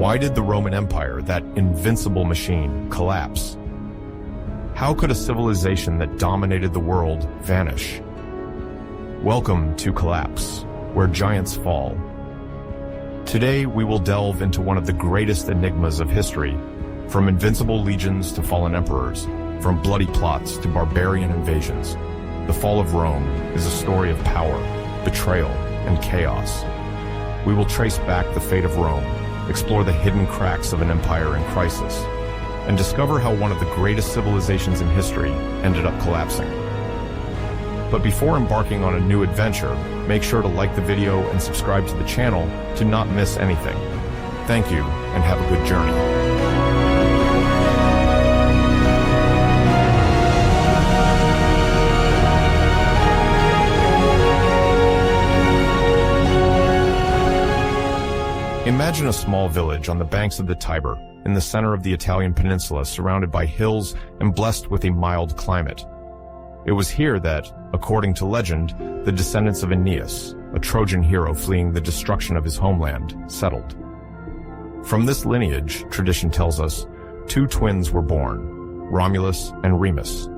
Why did the Roman Empire, that invincible machine, collapse? How could a civilization that dominated the world vanish? Welcome to Collapse, where giants fall. Today, we will delve into one of the greatest enigmas of history, from invincible legions to fallen emperors, from bloody plots to barbarian invasions. The fall of Rome is a story of power, betrayal, and chaos. We will trace back the fate of Rome, explore the hidden cracks of an empire in crisis, and discover how one of the greatest civilizations in history ended up collapsing. But before embarking on a new adventure, make sure to like the video and subscribe to the channel to not miss anything. Thank you, and have a good journey. Imagine a small village on the banks of the Tiber, in the center of the Italian peninsula, surrounded by hills and blessed with a mild climate. It was here that, according to legend, the descendants of Aeneas, a Trojan hero fleeing the destruction of his homeland, settled. From this lineage, tradition tells us, two twins were born, Romulus and Remus.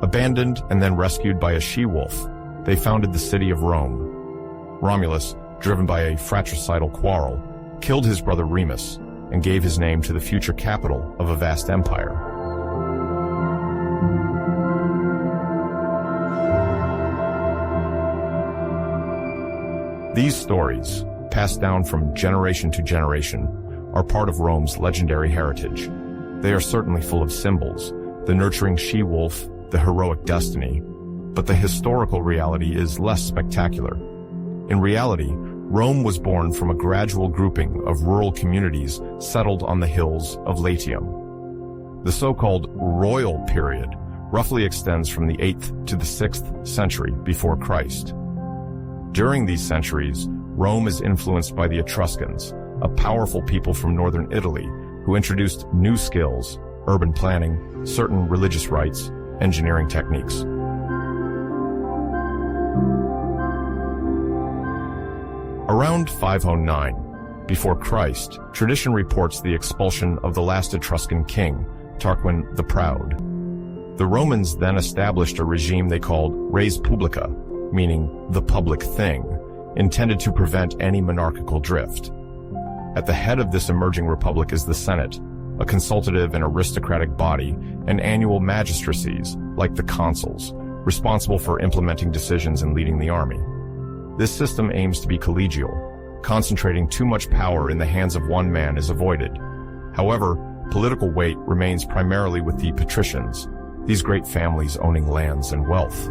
Abandoned and then rescued by a she-wolf, they founded the city of Rome. Romulus, driven by a fratricidal quarrel, killed his brother Remus and gave his name to the future capital of a vast empire. These stories, passed down from generation to generation, are part of Rome's legendary heritage. They are certainly full of symbols, the nurturing she-wolf, the heroic destiny, but the historical reality is less spectacular. In reality, Rome was born from a gradual grouping of rural communities settled on the hills of Latium. The so-called royal period roughly extends from the 8th to the 6th century before Christ. During these centuries, Rome is influenced by the Etruscans, a powerful people from northern Italy who introduced new skills, urban planning, certain religious rites, engineering techniques. Around 509 before Christ, tradition reports the expulsion of the last Etruscan king, Tarquin the Proud. The Romans then established a regime they called res publica, meaning the public thing, intended to prevent any monarchical drift. At the head of this emerging republic is the Senate, a consultative and aristocratic body, and annual magistracies, like the consuls, responsible for implementing decisions and leading the army. This system aims to be collegial. Concentrating too much power in the hands of one man is avoided. However, political weight remains primarily with the patricians, these great families owning lands and wealth.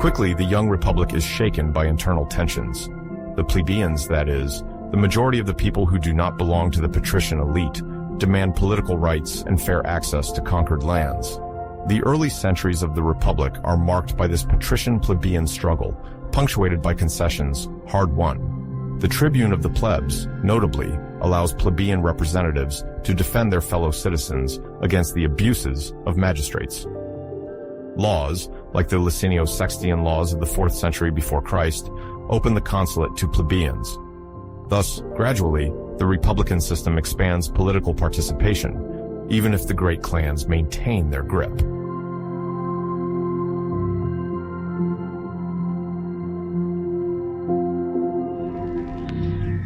Quickly, the young republic is shaken by internal tensions. The plebeians, that is, the majority of the people who do not belong to the patrician elite, demand political rights and fair access to conquered lands. The early centuries of the Republic are marked by this patrician-plebeian struggle, punctuated by concessions, hard-won. The tribune of the plebs, notably, allows plebeian representatives to defend their fellow citizens against the abuses of magistrates. Laws, like the Licinio-Sextian laws of the 4th century before Christ, open the consulate to plebeians. Thus, gradually, the republican system expands political participation, even if the great clans maintain their grip.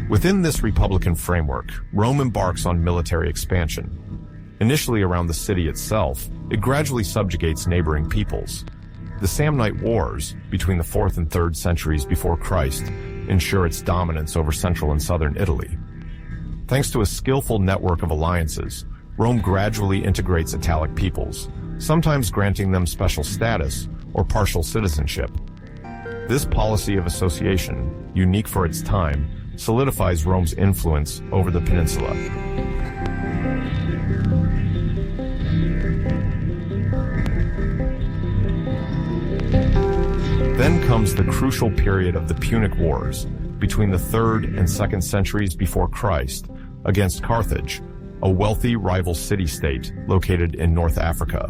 Within this republican framework, Rome embarks on military expansion. Initially around the city itself, it gradually subjugates neighboring peoples. The Samnite Wars, between the 4th and 3rd centuries before Christ, ensure its dominance over central and southern Italy. Thanks to a skillful network of alliances, Rome gradually integrates Italic peoples, sometimes granting them special status or partial citizenship. This policy of association, unique for its time, solidifies Rome's influence over the peninsula. Then comes the crucial period of the Punic Wars, between the 3rd and 2nd centuries before Christ, against Carthage, a wealthy rival city-state located in North Africa.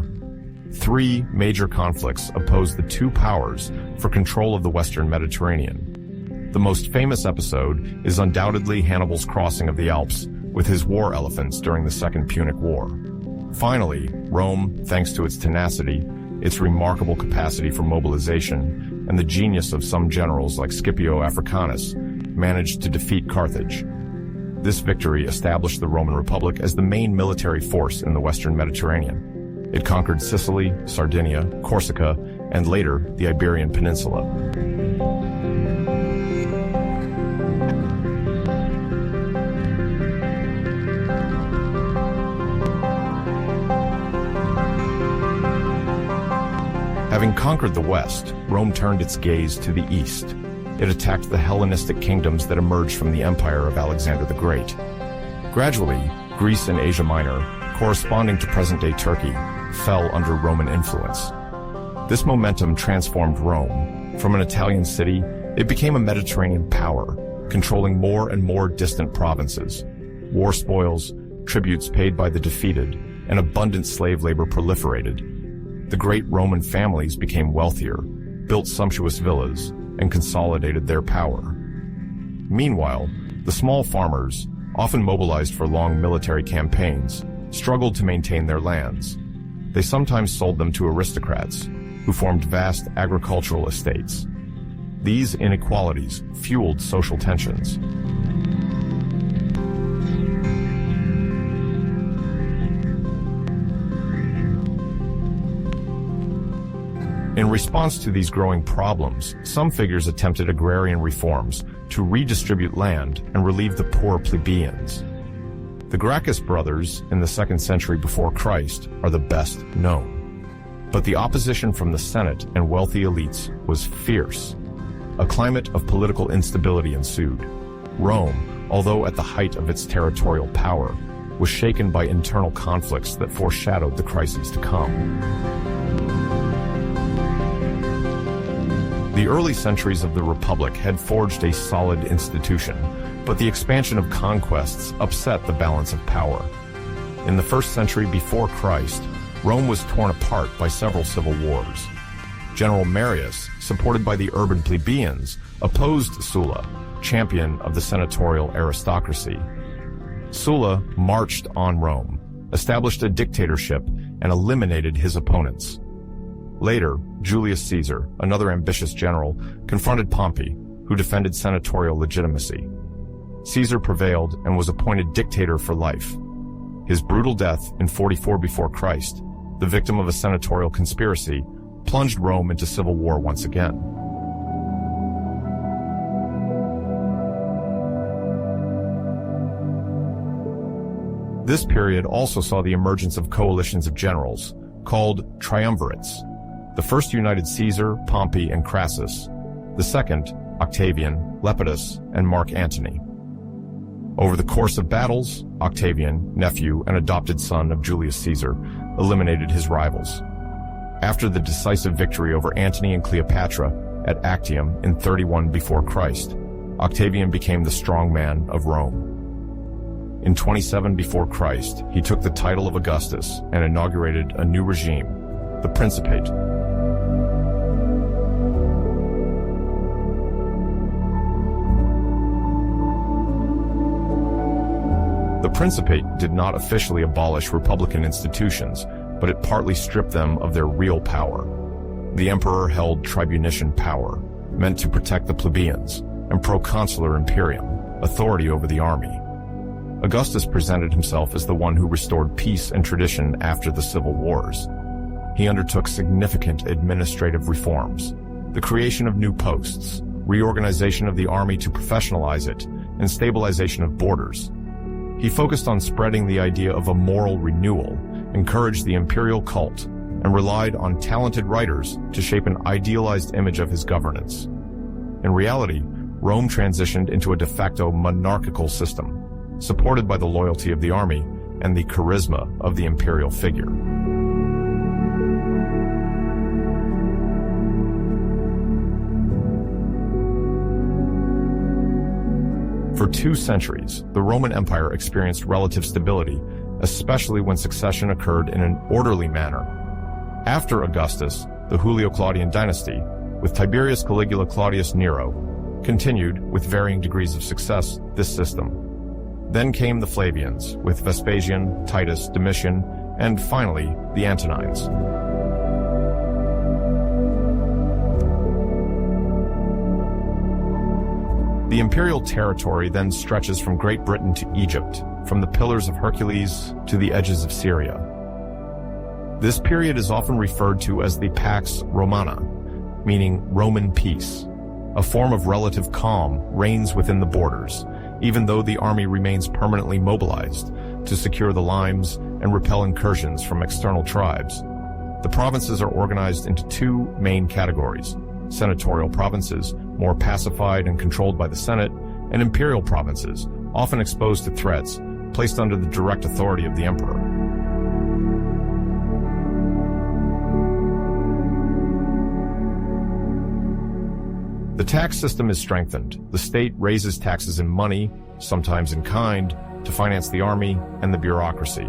Three major conflicts opposed the two powers for control of the Western Mediterranean. The most famous episode is undoubtedly Hannibal's crossing of the Alps with his war elephants during the Second Punic War. Finally, Rome, thanks to its tenacity, its remarkable capacity for mobilization, and the genius of some generals like Scipio Africanus, managed to defeat Carthage. This victory established the Roman Republic as the main military force in the Western Mediterranean. It conquered Sicily, Sardinia, Corsica, and later the Iberian Peninsula. Having conquered the West, Rome turned its gaze to the East. It attacked the Hellenistic kingdoms that emerged from the empire of Alexander the Great. Gradually, Greece and Asia Minor, corresponding to present-day Turkey, fell under Roman influence. This momentum transformed Rome. From an Italian city, it became a Mediterranean power, controlling more and more distant provinces. War spoils, tributes paid by the defeated, and abundant slave labor proliferated. The great Roman families became wealthier, built sumptuous villas, and consolidated their power. Meanwhile, the small farmers, often mobilized for long military campaigns, struggled to maintain their lands. They sometimes sold them to aristocrats, who formed vast agricultural estates. These inequalities fueled social tensions. In response to these growing problems, some figures attempted agrarian reforms to redistribute land and relieve the poor plebeians. The Gracchus brothers in the 2nd century before Christ are the best known. But the opposition from the Senate and wealthy elites was fierce. A climate of political instability ensued. Rome, although at the height of its territorial power, was shaken by internal conflicts that foreshadowed the crises to come. The early centuries of the Republic had forged a solid institution, but the expansion of conquests upset the balance of power. In the 1st century before Christ, Rome was torn apart by several civil wars. General Marius, supported by the urban plebeians, opposed Sulla, champion of the senatorial aristocracy. Sulla marched on Rome, established a dictatorship, and eliminated his opponents. Later, Julius Caesar, another ambitious general, confronted Pompey, who defended senatorial legitimacy. Caesar prevailed and was appointed dictator for life. His brutal death in 44 before Christ, the victim of a senatorial conspiracy, plunged Rome into civil war once again. This period also saw the emergence of coalitions of generals, called triumvirates. The first united Caesar, Pompey, and Crassus. The second, Octavian, Lepidus, and Mark Antony. Over the course of battles, Octavian, nephew and adopted son of Julius Caesar, eliminated his rivals. After the decisive victory over Antony and Cleopatra at Actium in 31 before Christ, Octavian became the strongman of Rome. In 27 before Christ, he took the title of Augustus and inaugurated a new regime, the Principate. The Principate did not officially abolish republican institutions, but it partly stripped them of their real power. The emperor held tribunician power, meant to protect the plebeians, and proconsular imperium, authority over the army. Augustus presented himself as the one who restored peace and tradition after the civil wars. He undertook significant administrative reforms, the creation of new posts, reorganization of the army to professionalize it, and stabilization of borders. He focused on spreading the idea of a moral renewal, encouraged the imperial cult, and relied on talented writers to shape an idealized image of his governance. In reality, Rome transitioned into a de facto monarchical system, supported by the loyalty of the army and the charisma of the imperial figure. For 2 centuries, the Roman Empire experienced relative stability, especially when succession occurred in an orderly manner. After Augustus, the Julio-Claudian dynasty, with Tiberius Caligula Claudius Nero, continued, with varying degrees of success, this system. Then came the Flavians, with Vespasian, Titus, Domitian, and finally, the Antonines. The imperial territory then stretches from Great Britain to Egypt, from the Pillars of Hercules to the edges of Syria. This period is often referred to as the Pax Romana, meaning Roman peace. A form of relative calm reigns within the borders, even though the army remains permanently mobilized to secure the limes and repel incursions from external tribes. The provinces are organized into two main categories: senatorial provinces, more pacified and controlled by the Senate, and imperial provinces, often exposed to threats, placed under the direct authority of the emperor. The tax system is strengthened. The state raises taxes in money, sometimes in kind, to finance the army and the bureaucracy.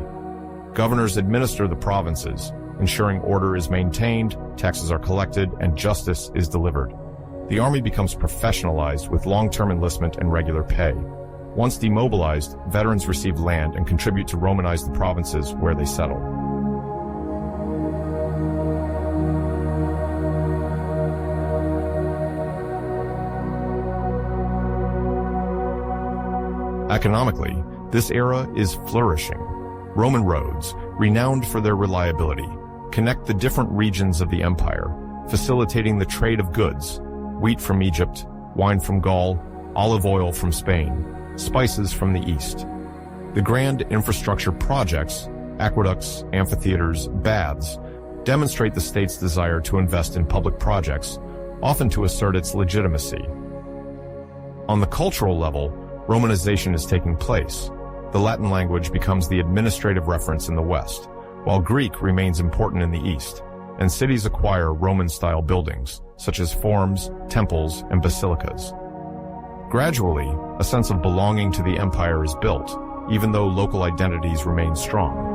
Governors administer the provinces, ensuring order is maintained, taxes are collected, and justice is delivered. The army becomes professionalized with long-term enlistment and regular pay. Once demobilized, veterans receive land and contribute to Romanize the provinces where they settle. Economically, this era is flourishing. Roman roads, renowned for their reliability, connect the different regions of the empire, facilitating the trade of goods: wheat from Egypt, wine from Gaul, olive oil from Spain, spices from the east. The grand infrastructure projects, aqueducts, amphitheaters, baths, demonstrate the state's desire to invest in public projects, often to assert its legitimacy. On the cultural level, Romanization is taking place. The Latin language becomes the administrative reference in the West, while Greek remains important in the East, and cities acquire Roman-style buildings, such as forums, temples, and basilicas. Gradually, a sense of belonging to the empire is built, even though local identities remain strong.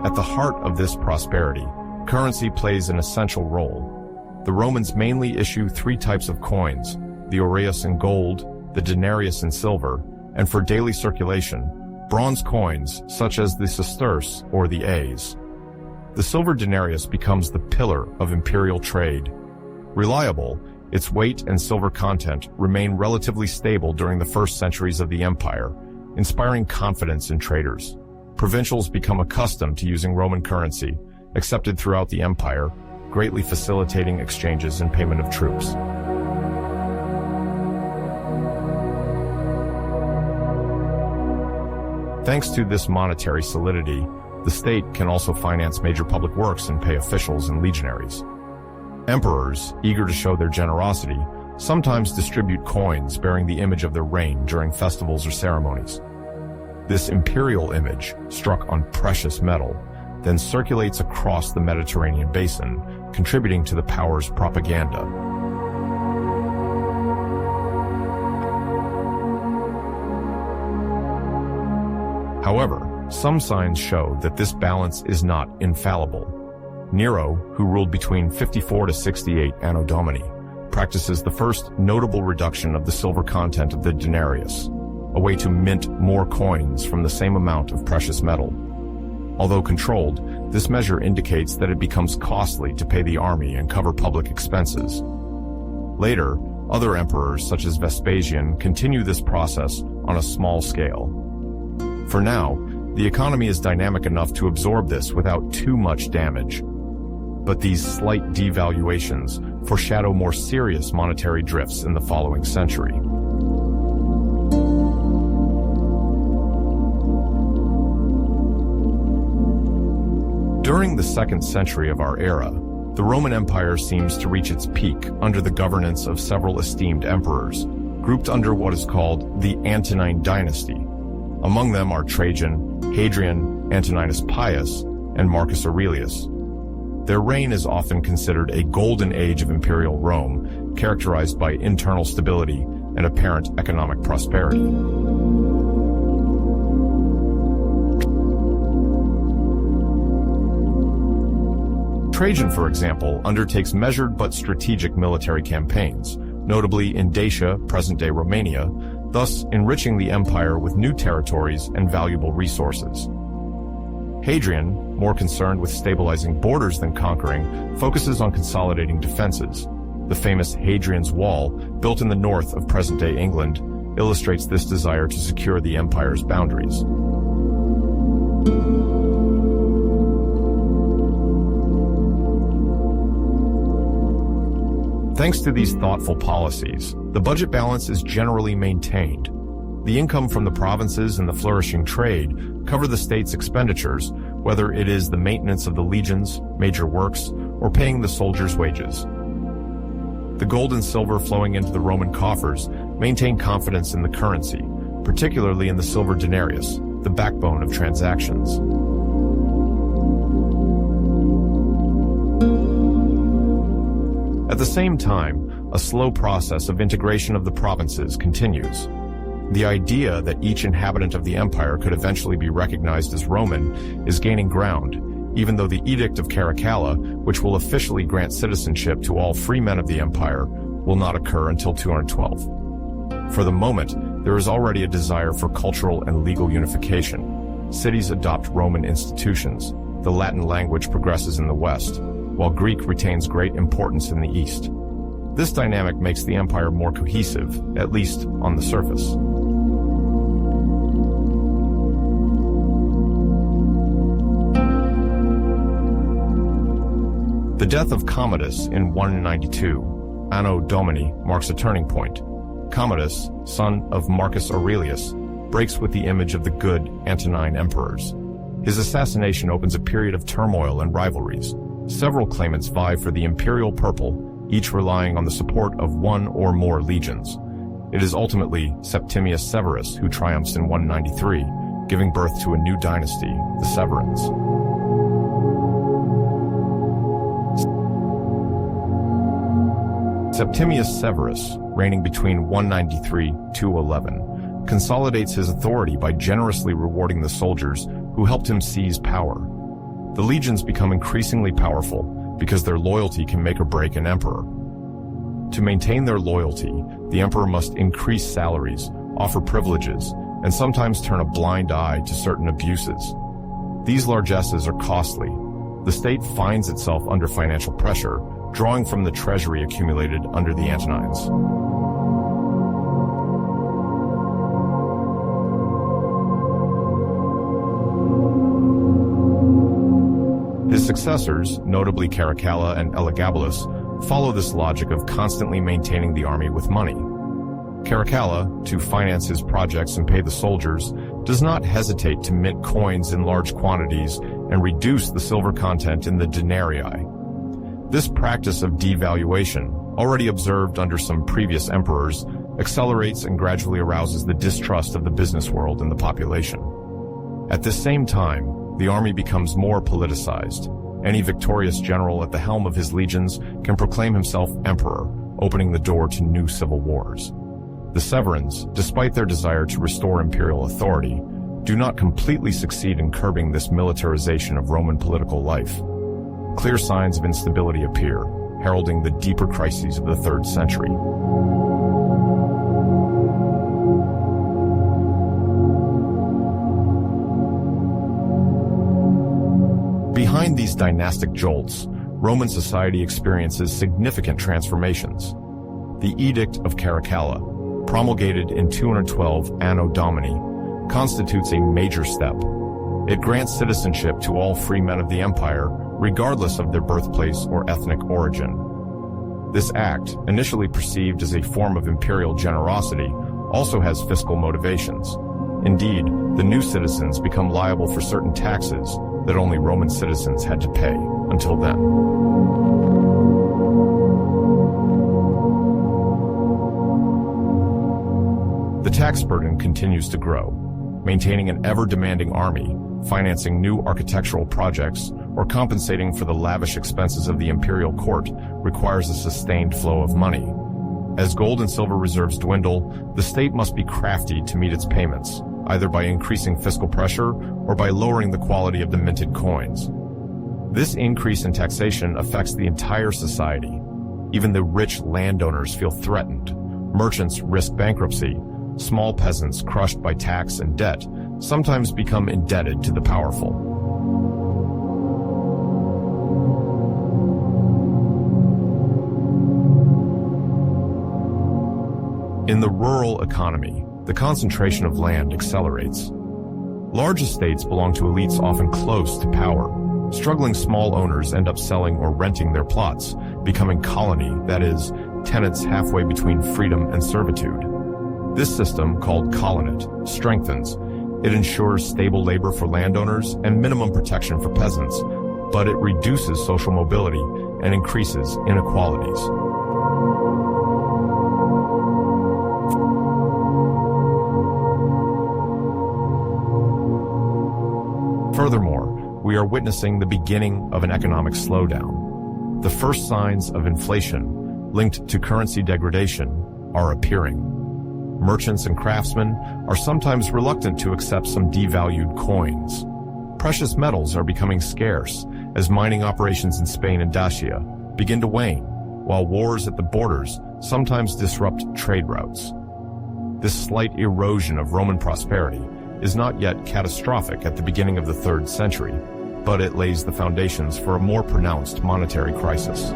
At the heart of this prosperity, currency plays an essential role. The Romans mainly issue three types of coins: the aureus in gold, the denarius in silver, and for daily circulation, bronze coins such as the sesterce or the as. The silver denarius becomes the pillar of imperial trade. Reliable, its weight and silver content remain relatively stable during the first centuries of the empire, inspiring confidence in traders. Provincials become accustomed to using Roman currency, accepted throughout the empire, greatly facilitating exchanges and payment of troops. Thanks to this monetary solidity, the state can also finance major public works and pay officials and legionaries. Emperors, eager to show their generosity, sometimes distribute coins bearing the image of their reign during festivals or ceremonies. This imperial image, struck on precious metal, then circulates across the Mediterranean basin, contributing to the power's propaganda. However, some signs show that this balance is not infallible. Nero, who ruled between 54 to 68 Anno Domini, practices the first notable reduction of the silver content of the denarius, a way to mint more coins from the same amount of precious metal. Although controlled, this measure indicates that it becomes costly to pay the army and cover public expenses. Later, other emperors such as Vespasian continue this process on a small scale. For now, the economy is dynamic enough to absorb this without too much damage. But these slight devaluations foreshadow more serious monetary drifts in the following century. During the 2nd century of our era, the Roman Empire seems to reach its peak under the governance of several esteemed emperors, grouped under what is called the Antonine dynasty. Among them are Trajan, Hadrian, Antoninus Pius, and Marcus Aurelius. Their reign is often considered a golden age of imperial Rome, characterized by internal stability, and apparent economic prosperity. Trajan, for example, undertakes measured but strategic military campaigns, notably in Dacia, present-day Romania, thus enriching the empire with new territories and valuable resources. Hadrian, more concerned with stabilizing borders than conquering, focuses on consolidating defenses. The famous Hadrian's Wall, built in the north of present-day England, illustrates this desire to secure the empire's boundaries. Thanks to these thoughtful policies, the budget balance is generally maintained. The income from the provinces and the flourishing trade cover the state's expenditures, whether it is the maintenance of the legions, major works, or paying the soldiers' wages. The gold and silver flowing into the Roman coffers maintain confidence in the currency, particularly in the silver denarius, the backbone of transactions. At the same time, a slow process of integration of the provinces continues. The idea that each inhabitant of the empire could eventually be recognized as Roman is gaining ground, even though the Edict of Caracalla, which will officially grant citizenship to all free men of the empire, will not occur until 212. For the moment, there is already a desire for cultural and legal unification. Cities adopt Roman institutions. The Latin language progresses in the West, while Greek retains great importance in the East. This dynamic makes the empire more cohesive, at least on the surface. The death of Commodus in 192, Anno Domini, marks a turning point. Commodus, son of Marcus Aurelius, breaks with the image of the good Antonine emperors. His assassination opens a period of turmoil and rivalries. Several claimants vie for the imperial purple, each relying on the support of one or more legions. It is ultimately Septimius Severus who triumphs in 193, giving birth to a new dynasty, the Severans. Septimius Severus, reigning between 193–211, consolidates his authority by generously rewarding the soldiers who helped him seize power. The legions become increasingly powerful because their loyalty can make or break an emperor. To maintain their loyalty, the emperor must increase salaries, offer privileges, and sometimes turn a blind eye to certain abuses. These largesses are costly. The state finds itself under financial pressure, drawing from the treasury accumulated under the Antonines. His successors, notably Caracalla and Elagabalus, follow this logic of constantly maintaining the army with money. Caracalla, to finance his projects and pay the soldiers, does not hesitate to mint coins in large quantities and reduce the silver content in the denarii. This practice of devaluation, already observed under some previous emperors, accelerates and gradually arouses the distrust of the business world and the population. At the same time, the army becomes more politicized. Any victorious general at the helm of his legions can proclaim himself emperor, opening the door to new civil wars. The Severans, despite their desire to restore imperial authority, do not completely succeed in curbing this militarization of Roman political life. Clear signs of instability appear, heralding the deeper crises of the 3rd century. Behind these dynastic jolts, Roman society experiences significant transformations. The Edict of Caracalla, promulgated in 212 Anno Domini, constitutes a major step. It grants citizenship to all free men of the empire, regardless of their birthplace or ethnic origin. This act, initially perceived as a form of imperial generosity, also has fiscal motivations. Indeed, the new citizens become liable for certain taxes that only Roman citizens had to pay until then. The tax burden continues to grow, maintaining an ever-demanding army, financing new architectural projects, or compensating for the lavish expenses of the imperial court requires a sustained flow of money. As gold and silver reserves dwindle, the state must be crafty to meet its payments, either by increasing fiscal pressure or by lowering the quality of the minted coins. This increase in taxation affects the entire society. Even the rich landowners feel threatened. Merchants risk bankruptcy. Small peasants crushed by tax and debt sometimes become indebted to the powerful. In the rural economy, the concentration of land accelerates. Large estates belong to elites often close to power. Struggling small owners end up selling or renting their plots, becoming colony, that is, tenants halfway between freedom and servitude. This system, called colonate, strengthens. It ensures stable labor for landowners and minimum protection for peasants, but it reduces social mobility and increases inequalities. Furthermore, we are witnessing the beginning of an economic slowdown. The first signs of inflation, linked to currency degradation, are appearing. Merchants and craftsmen are sometimes reluctant to accept some devalued coins. Precious metals are becoming scarce as mining operations in Spain and Dacia begin to wane, while wars at the borders sometimes disrupt trade routes. This slight erosion of Roman prosperity is not yet catastrophic at the beginning of the 3rd century, but it lays the foundations for a more pronounced monetary crisis.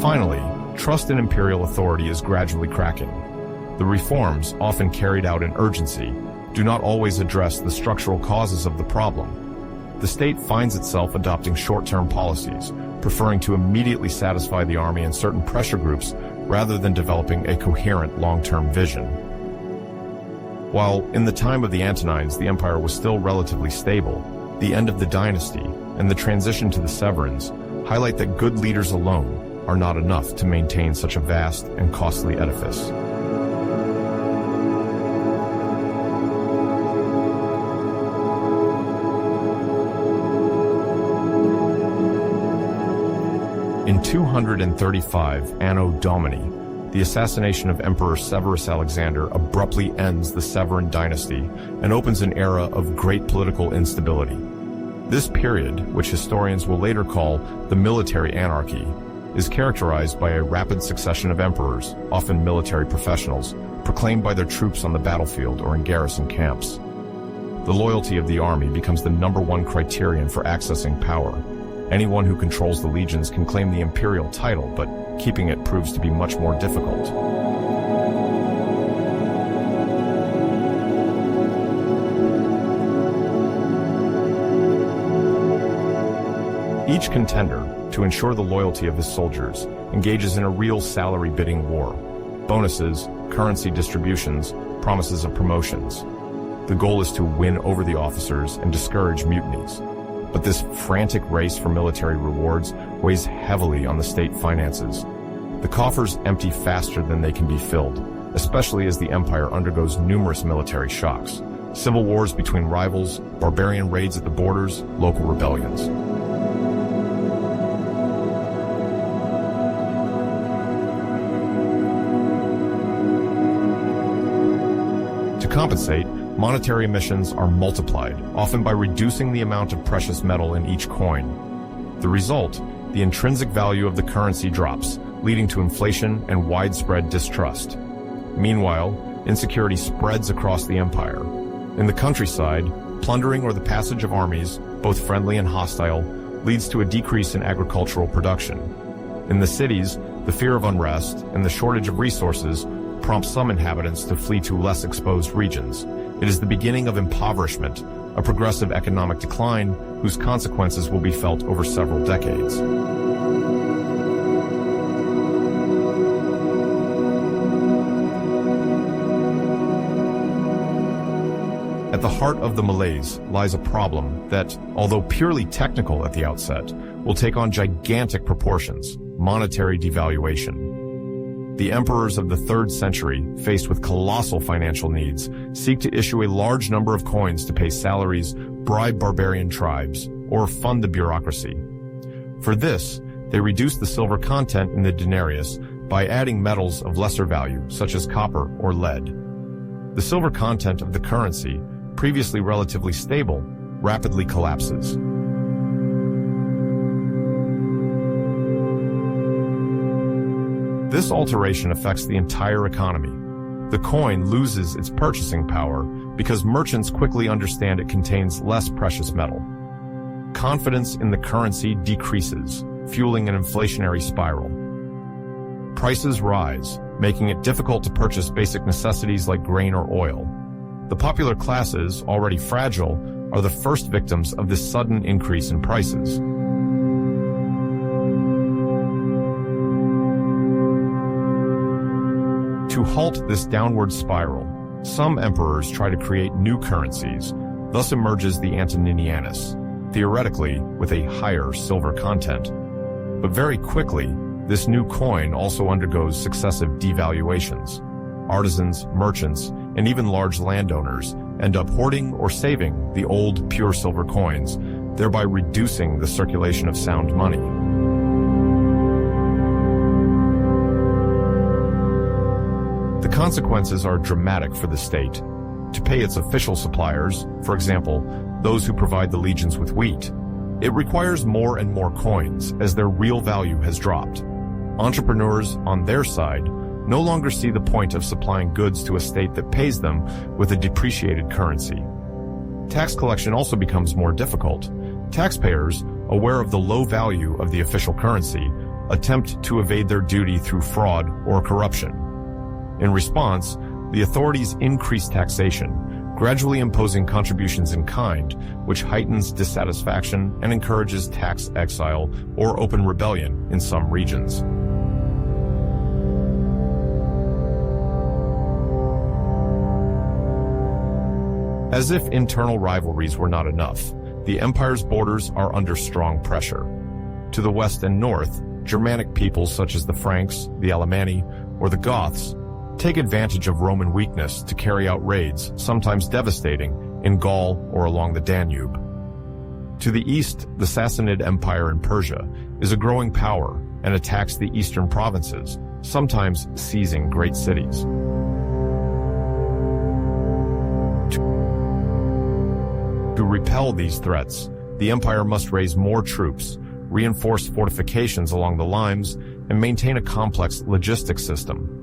Finally, trust in imperial authority is gradually cracking. The reforms, often carried out in urgency, do not always address the structural causes of the problem. The state finds itself adopting short-term policies, preferring to immediately satisfy the army and certain pressure groups rather than developing a coherent long-term vision. While in the time of the Antonines the empire was still relatively stable, the end of the dynasty and the transition to the Severins highlight that good leaders alone are not enough to maintain such a vast and costly edifice. In 235 Anno Domini, the assassination of Emperor Severus Alexander abruptly ends the Severan dynasty and opens an era of great political instability. This period, which historians will later call the military anarchy, is characterized by a rapid succession of emperors, often military professionals, proclaimed by their troops on the battlefield or in garrison camps. The loyalty of the army becomes the #1 criterion for accessing power. Anyone who controls the legions can claim the imperial title, but keeping it proves to be much more difficult. Each contender, to ensure the loyalty of his soldiers, engages in a real salary bidding war. Bonuses, currency distributions, promises of promotions. The goal is to win over the officers and discourage mutinies. But this frantic race for military rewards weighs heavily on the state finances. The coffers empty faster than they can be filled, especially as the empire undergoes numerous military shocks. Civil wars between rivals, barbarian raids at the borders, local rebellions. To compensate, monetary emissions are multiplied, often by reducing the amount of precious metal in each coin. The result, the intrinsic value of the currency drops, leading to inflation and widespread distrust. Meanwhile, insecurity spreads across the empire. In the countryside, plundering or the passage of armies, both friendly and hostile, leads to a decrease in agricultural production. In the cities, the fear of unrest and the shortage of resources prompt some inhabitants to flee to less exposed regions. It is the beginning of impoverishment, a progressive economic decline whose consequences will be felt over several decades. At the heart of the malaise lies a problem that, although purely technical at the outset, will take on gigantic proportions: monetary devaluation. The emperors of the 3rd century, faced with colossal financial needs, seek to issue a large number of coins to pay salaries, bribe barbarian tribes, or fund the bureaucracy. For this, they reduce the silver content in the denarius by adding metals of lesser value, such as copper or lead. The silver content of the currency, previously relatively stable, rapidly collapses. This alteration affects the entire economy. The coin loses its purchasing power because merchants quickly understand it contains less precious metal. Confidence in the currency decreases, fueling an inflationary spiral. Prices rise, making it difficult to purchase basic necessities like grain or oil. The popular classes, already fragile, are the first victims of this sudden increase in prices. To halt this downward spiral, some emperors try to create new currencies. Thus emerges the Antoninianus, theoretically with a higher silver content. But very quickly, this new coin also undergoes successive devaluations. Artisans, merchants, and even large landowners end up hoarding or saving the old pure silver coins, thereby reducing the circulation of sound money. The consequences are dramatic for the state. To pay its official suppliers, for example, those who provide the legions with wheat, it requires more and more coins as their real value has dropped. Entrepreneurs, on their side, no longer see the point of supplying goods to a state that pays them with a depreciated currency. Tax collection also becomes more difficult. Taxpayers, aware of the low value of the official currency, attempt to evade their duty through fraud or corruption. In response, the authorities increase taxation, gradually imposing contributions in kind, which heightens dissatisfaction and encourages tax exile or open rebellion in some regions. As if internal rivalries were not enough, the empire's borders are under strong pressure. To the west and north, Germanic peoples such as the Franks, the Alemanni, or the Goths take advantage of Roman weakness to carry out raids, sometimes devastating, in Gaul or along the Danube. To the east, the Sassanid Empire in Persia is a growing power and attacks the eastern provinces, sometimes seizing great cities. To repel these threats, the empire must raise more troops, reinforce fortifications along the limes, and maintain a complex logistics system.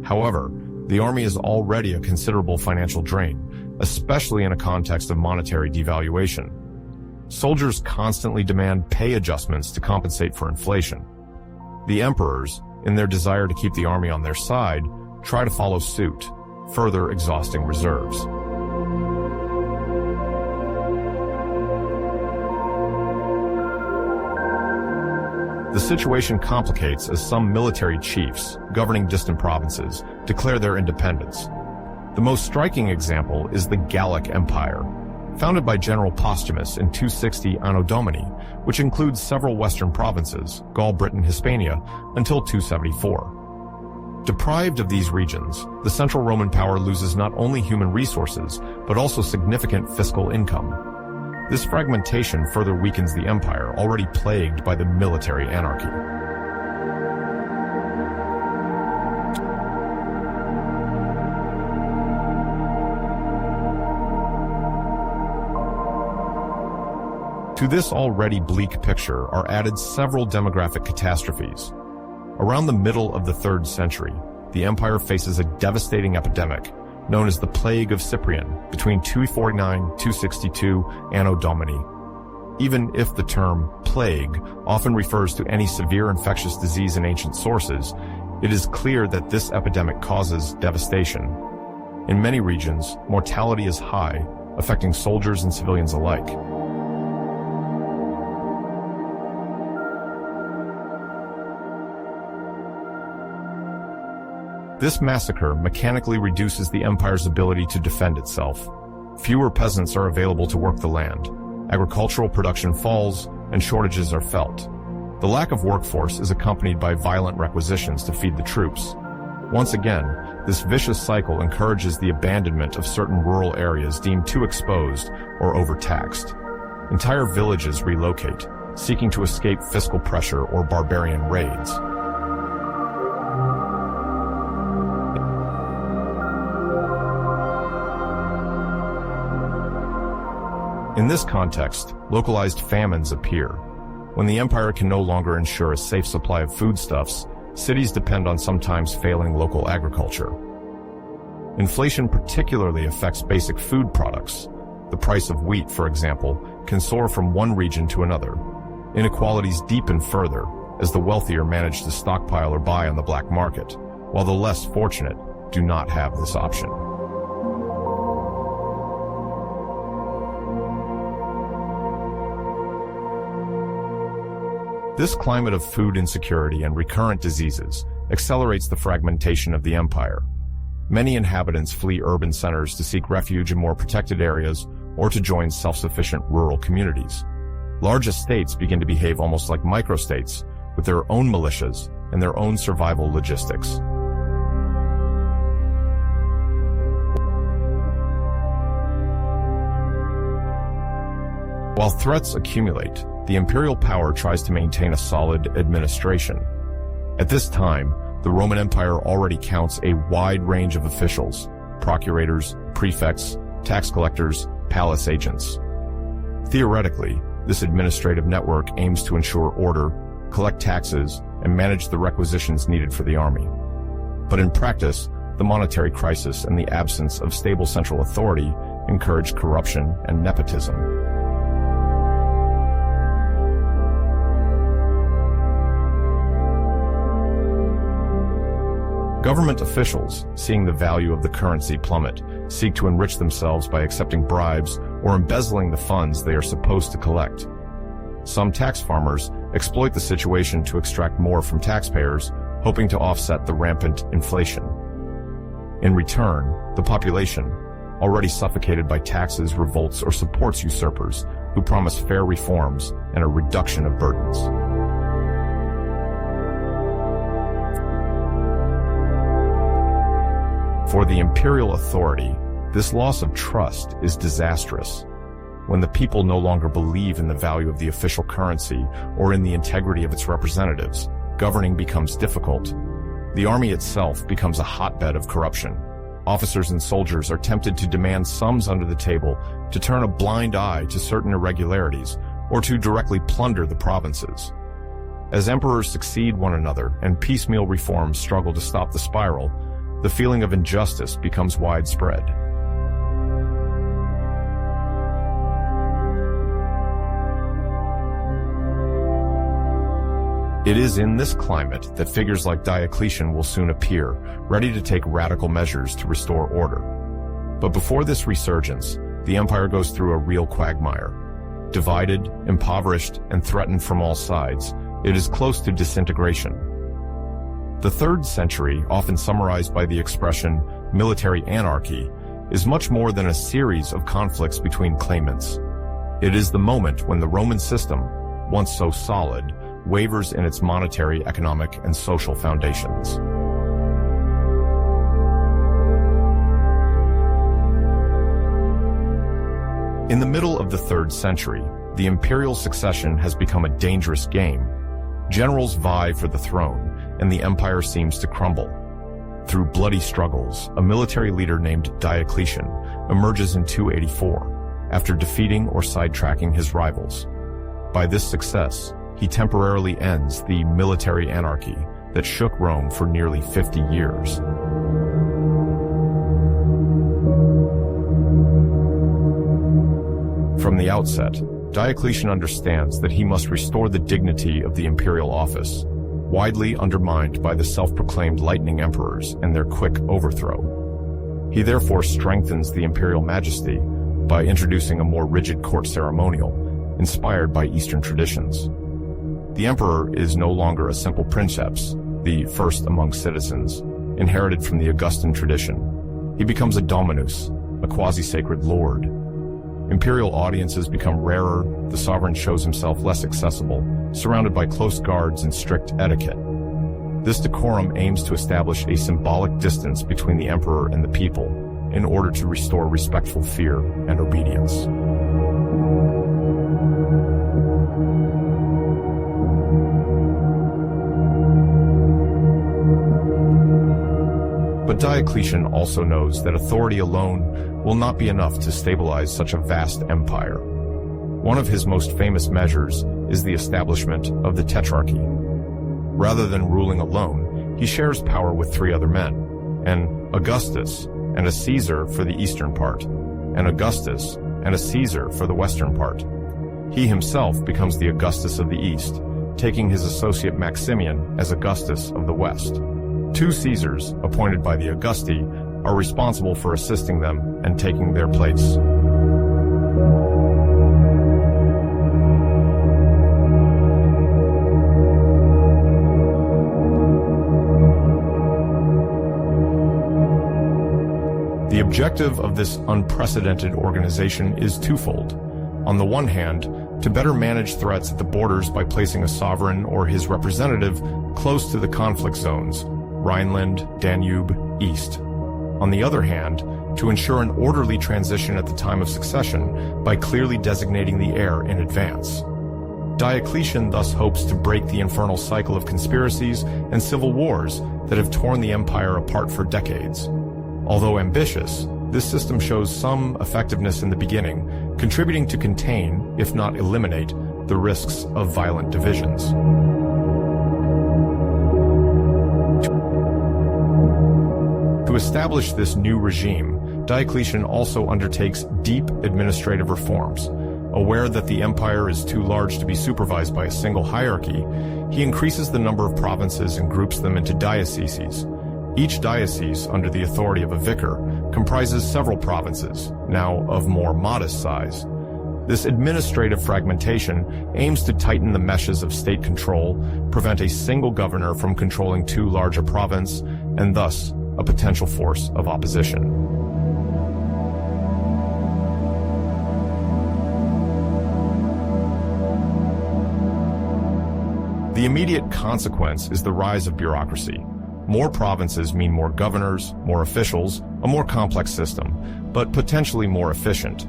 However, the army is already a considerable financial drain, especially in a context of monetary devaluation. Soldiers constantly demand pay adjustments to compensate for inflation. The emperors, in their desire to keep the army on their side, try to follow suit, further exhausting reserves. The situation complicates as some military chiefs, governing distant provinces, declare their independence. The most striking example is the Gallic Empire, founded by General Postumus in 260 Anno Domini, which includes several western provinces, Gaul, Britain, Hispania, until 274. Deprived of these regions, the Central Roman power loses not only human resources, but also significant fiscal income. This fragmentation further weakens the empire, already plagued by the military anarchy. To this already bleak picture are added several demographic catastrophes. Around the middle of the 3rd century, the empire faces a devastating epidemic known as the Plague of Cyprian between 249-262 Anno Domini. Even if the term plague often refers to any severe infectious disease in ancient sources, it is clear that this epidemic causes devastation. In many regions, mortality is high, affecting soldiers and civilians alike. This massacre mechanically reduces the empire's ability to defend itself. Fewer peasants are available to work the land. Agricultural production falls, and shortages are felt. The lack of workforce is accompanied by violent requisitions to feed the troops. Once again, this vicious cycle encourages the abandonment of certain rural areas deemed too exposed or overtaxed. Entire villages relocate, seeking to escape fiscal pressure or barbarian raids. In this context, localized famines appear. When the empire can no longer ensure a safe supply of foodstuffs, cities depend on sometimes failing local agriculture. Inflation particularly affects basic food products. The price of wheat, for example, can soar from one region to another. Inequalities deepen further as the wealthier manage to stockpile or buy on the black market, while the less fortunate do not have this option. This climate of food insecurity and recurrent diseases accelerates the fragmentation of the empire. Many inhabitants flee urban centers to seek refuge in more protected areas or to join self-sufficient rural communities. Large estates begin to behave almost like microstates, with their own militias and their own survival logistics. While threats accumulate, the imperial power tries to maintain a solid administration. At this time, the Roman Empire already counts a wide range of officials: procurators, prefects, tax collectors, palace agents. Theoretically, this administrative network aims to ensure order, collect taxes, and manage the requisitions needed for the army. But in practice, the monetary crisis and the absence of stable central authority encourage corruption and nepotism. Government officials, seeing the value of the currency plummet, seek to enrich themselves by accepting bribes or embezzling the funds they are supposed to collect. Some tax farmers exploit the situation to extract more from taxpayers, hoping to offset the rampant inflation. In return, the population, already suffocated by taxes, revolts, or supports usurpers who promise fair reforms and a reduction of burdens. For the imperial authority, this loss of trust is disastrous. When the people no longer believe in the value of the official currency or in the integrity of its representatives, governing becomes difficult. The army itself becomes a hotbed of corruption. Officers and soldiers are tempted to demand sums under the table, to turn a blind eye to certain irregularities, or to directly plunder the provinces. As emperors succeed one another and piecemeal reforms struggle to stop the spiral, the feeling of injustice becomes widespread. It is in this climate that figures like Diocletian will soon appear, ready to take radical measures to restore order. But before this resurgence, the empire goes through a real quagmire. Divided, impoverished, and threatened from all sides, it is close to disintegration. The 3rd century, often summarized by the expression military anarchy, is much more than a series of conflicts between claimants. It is the moment when the Roman system, once so solid, wavers in its monetary, economic, and social foundations. In the middle of the 3rd century, the imperial succession has become a dangerous game. Generals vie for the throne, and the empire seems to crumble. Through bloody struggles, a military leader named Diocletian emerges in 284, after defeating or sidetracking his rivals. By this success, he temporarily ends the military anarchy that shook Rome for nearly 50 years. From the outset, Diocletian understands that he must restore the dignity of the imperial office, widely undermined by the self-proclaimed lightning emperors and their quick overthrow. He therefore strengthens the imperial majesty by introducing a more rigid court ceremonial, inspired by Eastern traditions. The emperor is no longer a simple princeps, the first among citizens, inherited from the Augustan tradition. He becomes a dominus, a quasi-sacred lord. Imperial audiences become rarer, the sovereign shows himself less accessible, surrounded by close guards and strict etiquette. This decorum aims to establish a symbolic distance between the emperor and the people, in order to restore respectful fear and obedience. But Diocletian also knows that authority alone will not be enough to stabilize such a vast empire. One of his most famous measures is the establishment of the tetrarchy. Rather than ruling alone, he shares power with three other men, an Augustus and a Caesar for the eastern part, an Augustus and a Caesar for the western part. He himself becomes the Augustus of the east, taking his associate Maximian as Augustus of the west. Two Caesars, appointed by the Augusti, are responsible for assisting them and taking their place. The objective of this unprecedented organization is twofold. On the one hand, to better manage threats at the borders by placing a sovereign or his representative close to the conflict zones, Rhineland, Danube, East. On the other hand, to ensure an orderly transition at the time of succession by clearly designating the heir in advance. Diocletian thus hopes to break the infernal cycle of conspiracies and civil wars that have torn the empire apart for decades. Although ambitious, this system shows some effectiveness in the beginning, contributing to contain, if not eliminate, the risks of violent divisions. To establish this new regime, Diocletian also undertakes deep administrative reforms. Aware that the empire is too large to be supervised by a single hierarchy, he increases the number of provinces and groups them into dioceses. Each diocese, under the authority of a vicar, comprises several provinces, now of more modest size. This administrative fragmentation aims to tighten the meshes of state control, prevent a single governor from controlling too large a province, and thus a potential force of opposition. The immediate consequence is the rise of bureaucracy. More provinces mean more governors, more officials, a more complex system, but potentially more efficient,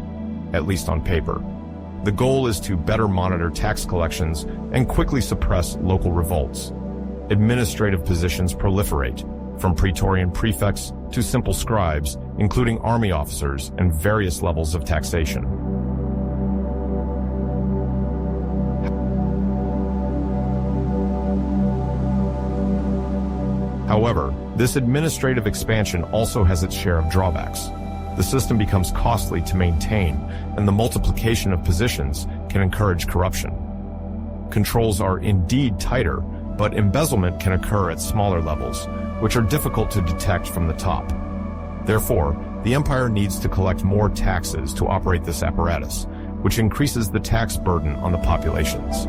at least on paper. The goal is to better monitor tax collections and quickly suppress local revolts. Administrative positions proliferate, from praetorian prefects to simple scribes, including army officers and various levels of taxation. However, this administrative expansion also has its share of drawbacks. The system becomes costly to maintain, and the multiplication of positions can encourage corruption. Controls are indeed tighter, but embezzlement can occur at smaller levels, which are difficult to detect from the top. Therefore, the empire needs to collect more taxes to operate this apparatus, which increases the tax burden on the populations.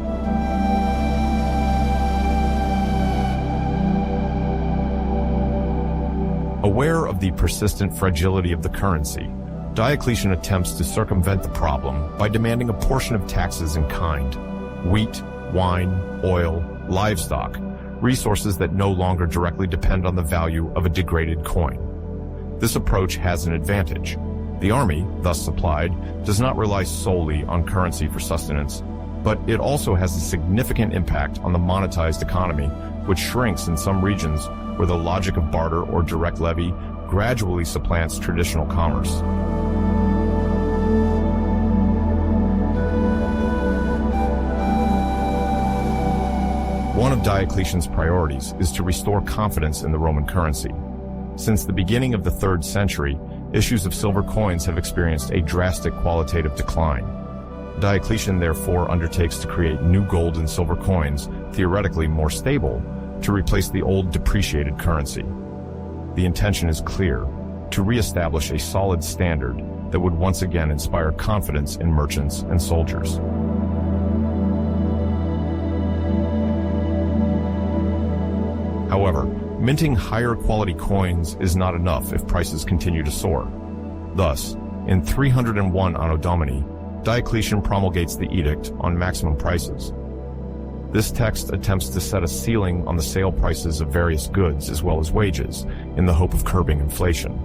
Aware of the persistent fragility of the currency, Diocletian attempts to circumvent the problem by demanding a portion of taxes in kind: wheat, wine, oil, livestock, resources that no longer directly depend on the value of a degraded coin. This approach has an advantage. The army, thus supplied, does not rely solely on currency for sustenance, but it also has a significant impact on the monetized economy, which shrinks in some regions where the logic of barter or direct levy gradually supplants traditional commerce. One of Diocletian's priorities is to restore confidence in the Roman currency. Since the beginning of the 3rd century, issues of silver coins have experienced a drastic qualitative decline. Diocletian therefore undertakes to create new gold and silver coins, theoretically more stable, to replace the old depreciated currency. The intention is clear: to re-establish a solid standard that would once again inspire confidence in merchants and soldiers. However, minting higher quality coins is not enough if prices continue to soar. Thus, in 301 Anno Domini, Diocletian promulgates the edict on maximum prices. This text attempts to set a ceiling on the sale prices of various goods as well as wages, in the hope of curbing inflation.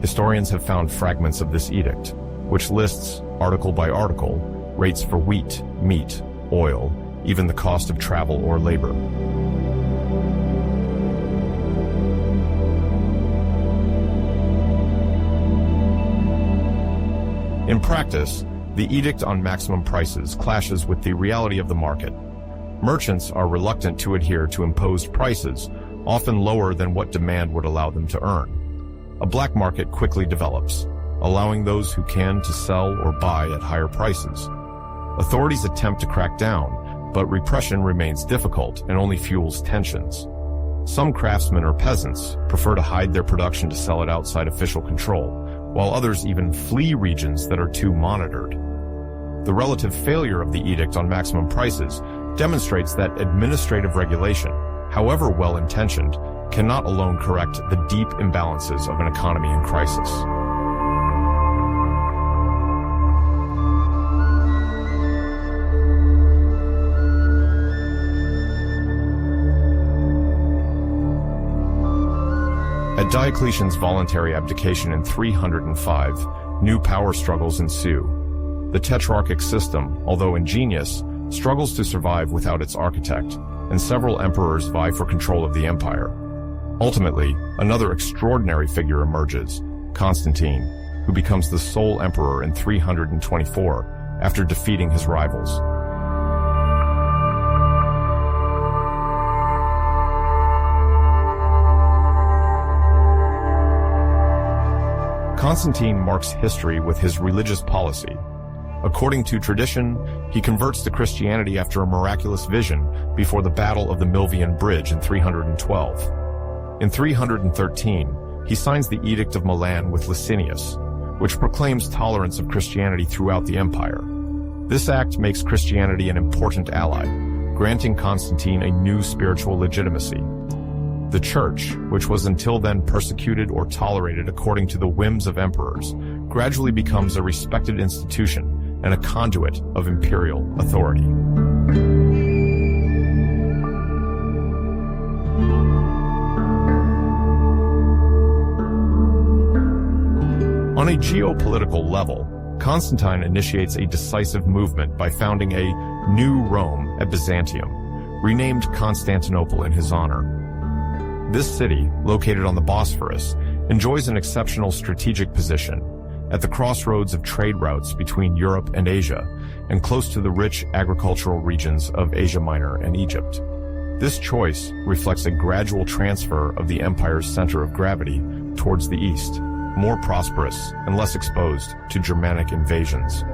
Historians have found fragments of this edict, which lists, article by article, rates for wheat, meat, oil, even the cost of travel or labor. In practice, the edict on maximum prices clashes with the reality of the market. Merchants are reluctant to adhere to imposed prices, often lower than what demand would allow them to earn. A black market quickly develops, allowing those who can to sell or buy at higher prices. Authorities attempt to crack down, but repression remains difficult and only fuels tensions. Some craftsmen or peasants prefer to hide their production to sell it outside official control, while others even flee regions that are too monitored. The relative failure of the edict on maximum prices demonstrates that administrative regulation, however well-intentioned, cannot alone correct the deep imbalances of an economy in crisis. At Diocletian's voluntary abdication in 305, new power struggles ensue. The tetrarchic system, although ingenious, struggles to survive without its architect, and several emperors vie for control of the empire. Ultimately, another extraordinary figure emerges, Constantine, who becomes the sole emperor in 324 after defeating his rivals. Constantine marks history with his religious policy. According to tradition, he converts to Christianity after a miraculous vision before the Battle of the Milvian Bridge in 312. In 313, he signs the Edict of Milan with Licinius, which proclaims tolerance of Christianity throughout the empire. This act makes Christianity an important ally, granting Constantine a new spiritual legitimacy. The Church, which was until then persecuted or tolerated according to the whims of emperors, gradually becomes a respected institution and a conduit of imperial authority. On a geopolitical level, Constantine initiates a decisive movement by founding a new Rome at Byzantium, renamed Constantinople in his honor. This city, located on the Bosphorus, enjoys an exceptional strategic position at the crossroads of trade routes between Europe and Asia, and close to the rich agricultural regions of Asia Minor and Egypt. This choice reflects a gradual transfer of the empire's center of gravity towards the east, more prosperous and less exposed to Germanic invasions.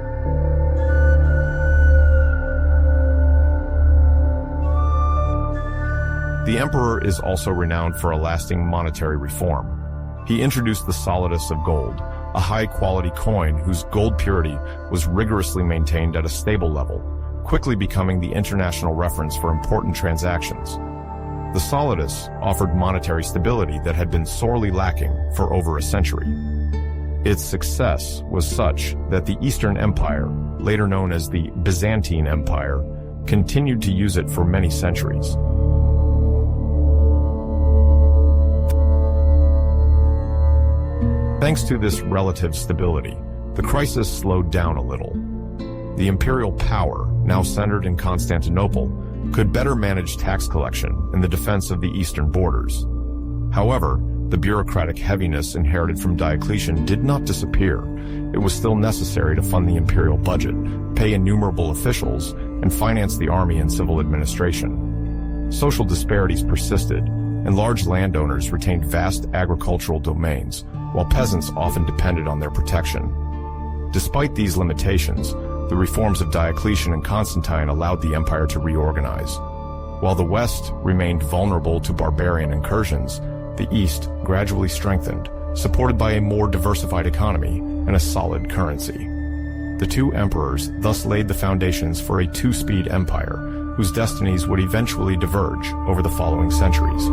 The emperor is also renowned for a lasting monetary reform. He introduced the solidus of gold, a high-quality coin whose gold purity was rigorously maintained at a stable level, quickly becoming the international reference for important transactions. The solidus offered monetary stability that had been sorely lacking for over a century. Its success was such that the Eastern Empire, later known as the Byzantine Empire, continued to use it for many centuries. Thanks to this relative stability, the crisis slowed down a little. The imperial power, now centered in Constantinople, could better manage tax collection and the defense of the eastern borders. However, the bureaucratic heaviness inherited from Diocletian did not disappear. It was still necessary to fund the imperial budget, pay innumerable officials, and finance the army and civil administration. Social disparities persisted, and large landowners retained vast agricultural domains, while peasants often depended on their protection. Despite these limitations, the reforms of Diocletian and Constantine allowed the empire to reorganize. While the West remained vulnerable to barbarian incursions, the East gradually strengthened, supported by a more diversified economy and a solid currency. The two emperors thus laid the foundations for a two-speed empire, whose destinies would eventually diverge over the following centuries.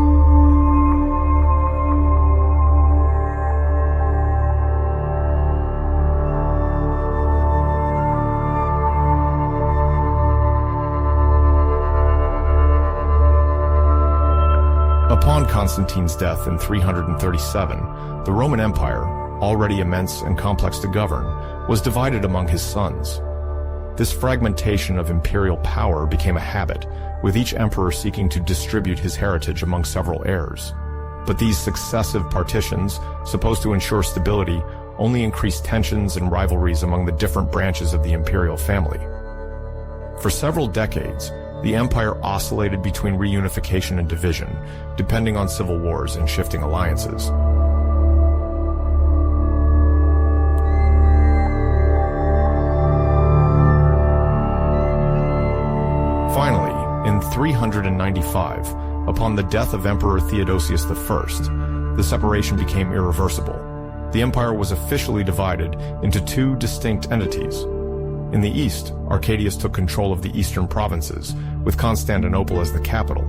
Upon Constantine's death in 337, the Roman Empire, already immense and complex to govern, was divided among his sons. This fragmentation of imperial power became a habit, with each emperor seeking to distribute his heritage among several heirs. But these successive partitions, supposed to ensure stability, only increased tensions and rivalries among the different branches of the imperial family. For several decades, the empire oscillated between reunification and division, depending on civil wars and shifting alliances. Finally, in 395, upon the death of Emperor Theodosius I, the separation became irreversible. The empire was officially divided into two distinct entities. In the east, Arcadius took control of the eastern provinces, with Constantinople as the capital.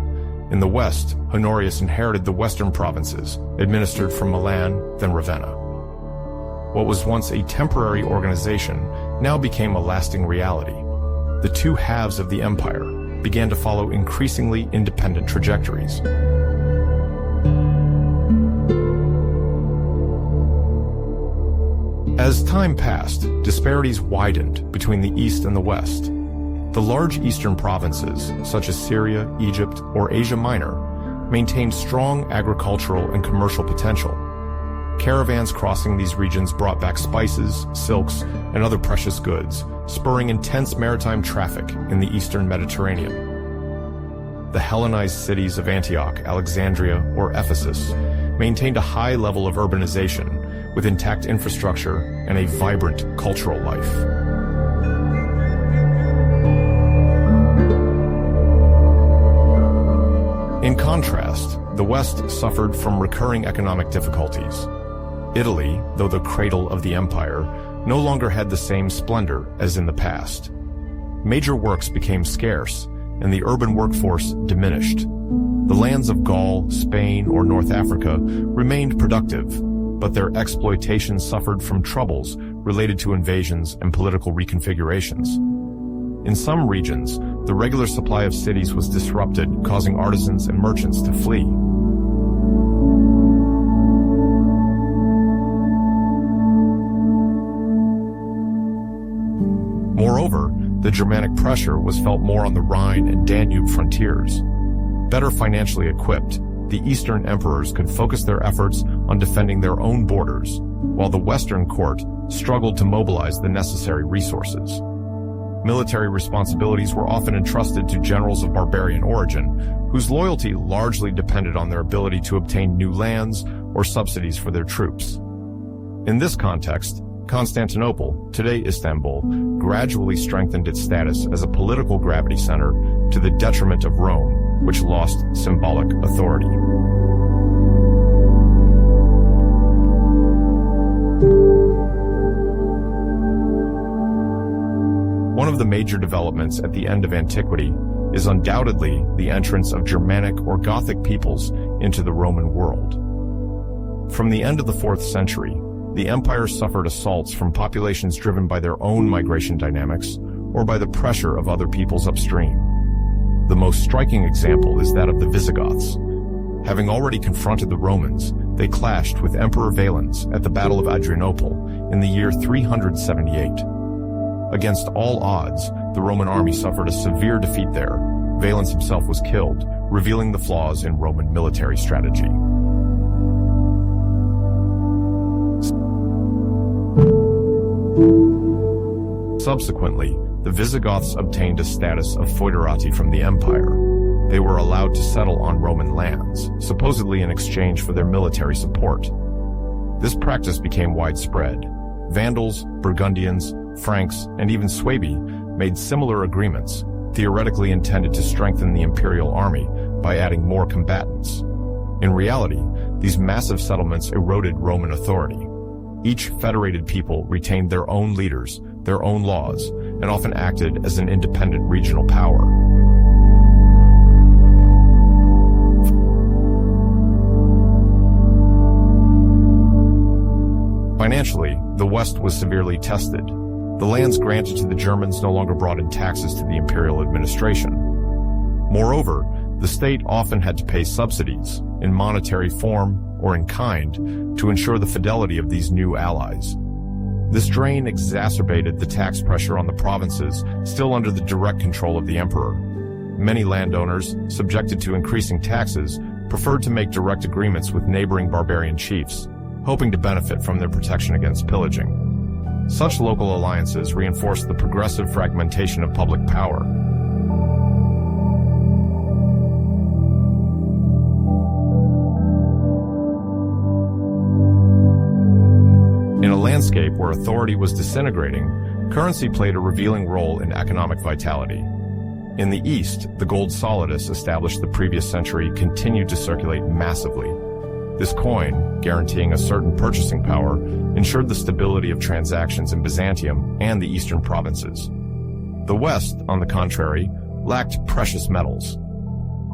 In the west, Honorius inherited the western provinces, administered from Milan, then Ravenna. What was once a temporary organization now became a lasting reality. The two halves of the empire began to follow increasingly independent trajectories. As time passed, disparities widened between the East and the West. The large eastern provinces, such as Syria, Egypt, or Asia Minor, maintained strong agricultural and commercial potential. Caravans crossing these regions brought back spices, silks, and other precious goods, spurring intense maritime traffic in the eastern Mediterranean. The Hellenized cities of Antioch, Alexandria, or Ephesus maintained a high level of urbanization, with intact infrastructure and a vibrant cultural life. In contrast, the West suffered from recurring economic difficulties. Italy, though the cradle of the empire, no longer had the same splendor as in the past. Major works became scarce, and the urban workforce diminished. The lands of Gaul, Spain, or North Africa remained productive, but their exploitation suffered from troubles related to invasions and political reconfigurations. In some regions, the regular supply of cities was disrupted, causing artisans and merchants to flee. Moreover, the Germanic pressure was felt more on the Rhine and Danube frontiers. Better financially equipped, the Eastern emperors could focus their efforts on defending their own borders, while the Western court struggled to mobilize the necessary resources. Military responsibilities were often entrusted to generals of barbarian origin, whose loyalty largely depended on their ability to obtain new lands or subsidies for their troops. In this context, Constantinople, today Istanbul, gradually strengthened its status as a political gravity center to the detriment of Rome, which lost symbolic authority. One of the major developments at the end of antiquity is undoubtedly the entrance of Germanic or Gothic peoples into the Roman world. From the end of the 4th century, the empire suffered assaults from populations driven by their own migration dynamics or by the pressure of other peoples upstream. The most striking example is that of the Visigoths. Having already confronted the Romans, they clashed with Emperor Valens at the Battle of Adrianople in the year 378. Against all odds, the Roman army suffered a severe defeat there. Valens himself was killed, revealing the flaws in Roman military strategy. Subsequently, the Visigoths obtained a status of foederati from the empire. They were allowed to settle on Roman lands, supposedly in exchange for their military support. This practice became widespread. Vandals, Burgundians, Franks, and even Suebi made similar agreements, theoretically intended to strengthen the imperial army by adding more combatants. In reality, these massive settlements eroded Roman authority. Each federated people retained their own leaders, their own laws, and often acted as an independent regional power. Financially, the West was severely tested. The lands granted to the Germans no longer brought in taxes to the imperial administration. Moreover, the state often had to pay subsidies, in monetary form or in kind, to ensure the fidelity of these new allies. This drain exacerbated the tax pressure on the provinces still under the direct control of the emperor. Many landowners, subjected to increasing taxes, preferred to make direct agreements with neighboring barbarian chiefs. hoping to benefit from their protection against pillaging. Such local alliances reinforced the progressive fragmentation of public power. In a landscape where authority was disintegrating, currency played a revealing role in economic vitality. In the East, the gold solidus established the previous century continued to circulate massively. This coin, guaranteeing a certain purchasing power, ensured the stability of transactions in Byzantium and the eastern provinces. The West, on the contrary, lacked precious metals.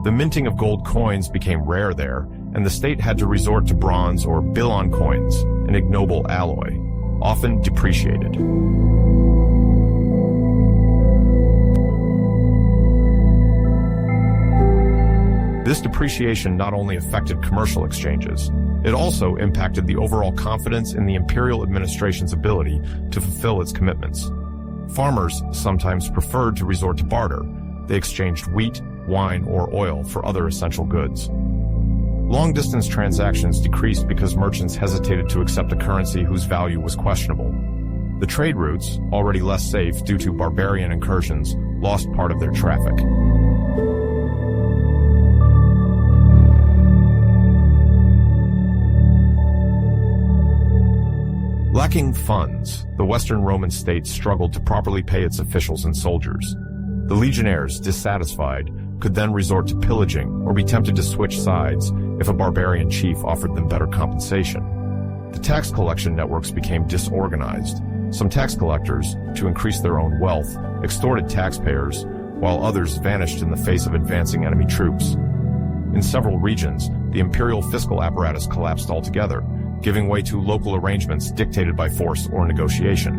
The minting of gold coins became rare there, and the state had to resort to bronze or bill-on coins, an ignoble alloy, often depreciated. This depreciation not only affected commercial exchanges, it also impacted the overall confidence in the imperial administration's ability to fulfill its commitments. Farmers sometimes preferred to resort to barter. They exchanged wheat, wine, or oil for other essential goods. Long-distance transactions decreased because merchants hesitated to accept a currency whose value was questionable. The trade routes, already less safe due to barbarian incursions, lost part of their traffic. Lacking funds, the Western Roman state struggled to properly pay its officials and soldiers. The legionnaires, dissatisfied, could then resort to pillaging or be tempted to switch sides if a barbarian chief offered them better compensation. The tax collection networks became disorganized. Some tax collectors, to increase their own wealth, extorted taxpayers, while others vanished in the face of advancing enemy troops. In several regions, the imperial fiscal apparatus collapsed altogether, giving way to local arrangements dictated by force or negotiation.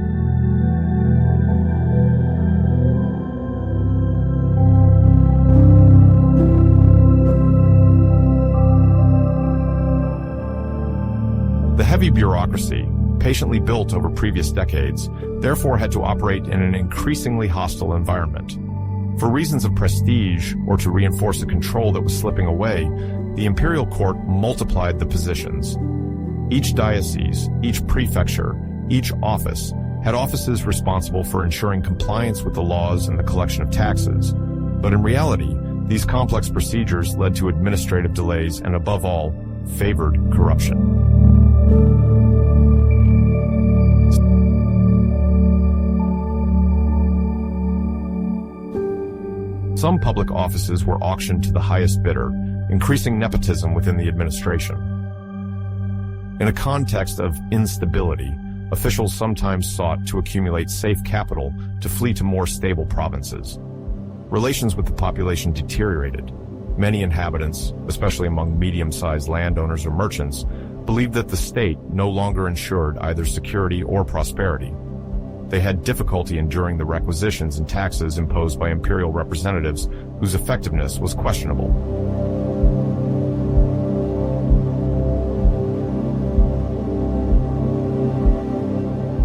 The heavy bureaucracy, patiently built over previous decades, therefore had to operate in an increasingly hostile environment. For reasons of prestige or to reinforce a control that was slipping away, the imperial court multiplied the positions. Each diocese, each prefecture, each office had officers responsible for ensuring compliance with the laws and the collection of taxes. But in reality, these complex procedures led to administrative delays and, above all, favored corruption. Some public offices were auctioned to the highest bidder, increasing nepotism within the administration. In a context of instability, officials sometimes sought to accumulate safe capital to flee to more stable provinces. Relations with the population deteriorated. Many inhabitants, especially among medium-sized landowners or merchants, believed that the state no longer ensured either security or prosperity. They had difficulty enduring the requisitions and taxes imposed by imperial representatives whose effectiveness was questionable.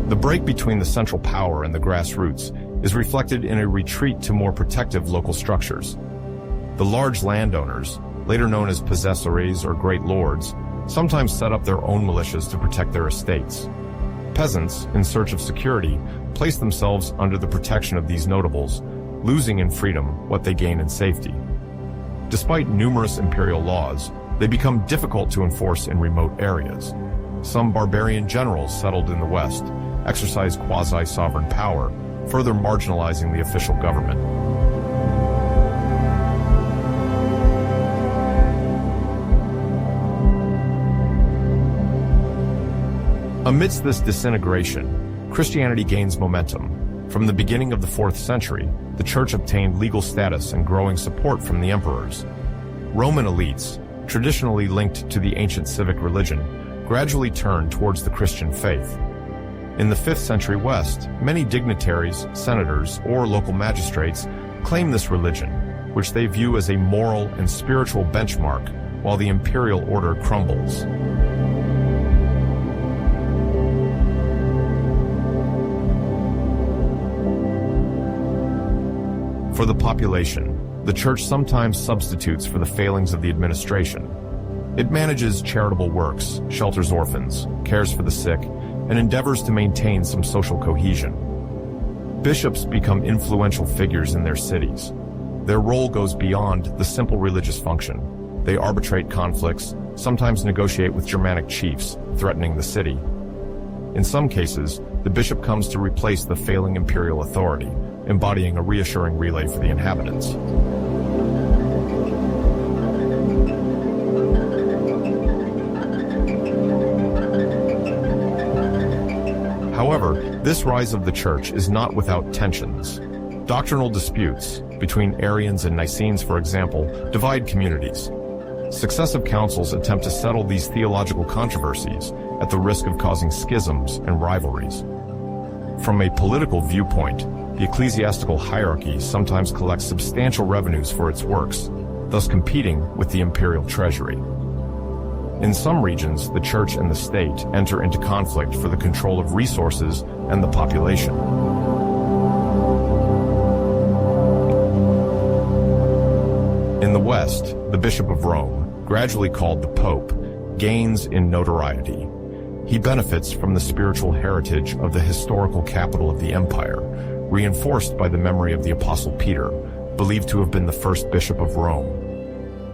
The break between the central power and the grassroots is reflected in a retreat to more protective local structures. The large landowners, later known as possessores or great lords, sometimes set up their own militias to protect their estates. Peasants, in search of security, place themselves under the protection of these notables, losing in freedom what they gain in safety. Despite numerous imperial laws, they become difficult to enforce in remote areas. Some barbarian generals settled in the West exercise quasi-sovereign power, further marginalizing the official government. Amidst this disintegration, Christianity gains momentum. From the beginning of the 4th century, the Church obtained legal status and growing support from the emperors. Roman elites, traditionally linked to the ancient civic religion, gradually turned towards the Christian faith. In the 5th century West, many dignitaries, senators, or local magistrates claim this religion, which they view as a moral and spiritual benchmark, while the imperial order crumbles. For the population, the Church sometimes substitutes for the failings of the administration. It manages charitable works, shelters orphans, cares for the sick, and endeavors to maintain some social cohesion. Bishops become influential figures in their cities. Their role goes beyond the simple religious function. They arbitrate conflicts, sometimes negotiate with Germanic chiefs threatening the city. In some cases, the bishop comes to replace the failing imperial authority, embodying a reassuring relay for the inhabitants. However, this rise of the Church is not without tensions. Doctrinal disputes, between Arians and Nicenes for example, divide communities. Successive councils attempt to settle these theological controversies at the risk of causing schisms and rivalries. From a political viewpoint, the ecclesiastical hierarchy sometimes collects substantial revenues for its works, thus competing with the imperial treasury. In some regions, the church and the state enter into conflict for the control of resources and the population. In the West, the Bishop of Rome, gradually called the Pope, gains in notoriety. He benefits from the spiritual heritage of the historical capital of the empire, reinforced by the memory of the Apostle Peter, believed to have been the first Bishop of Rome.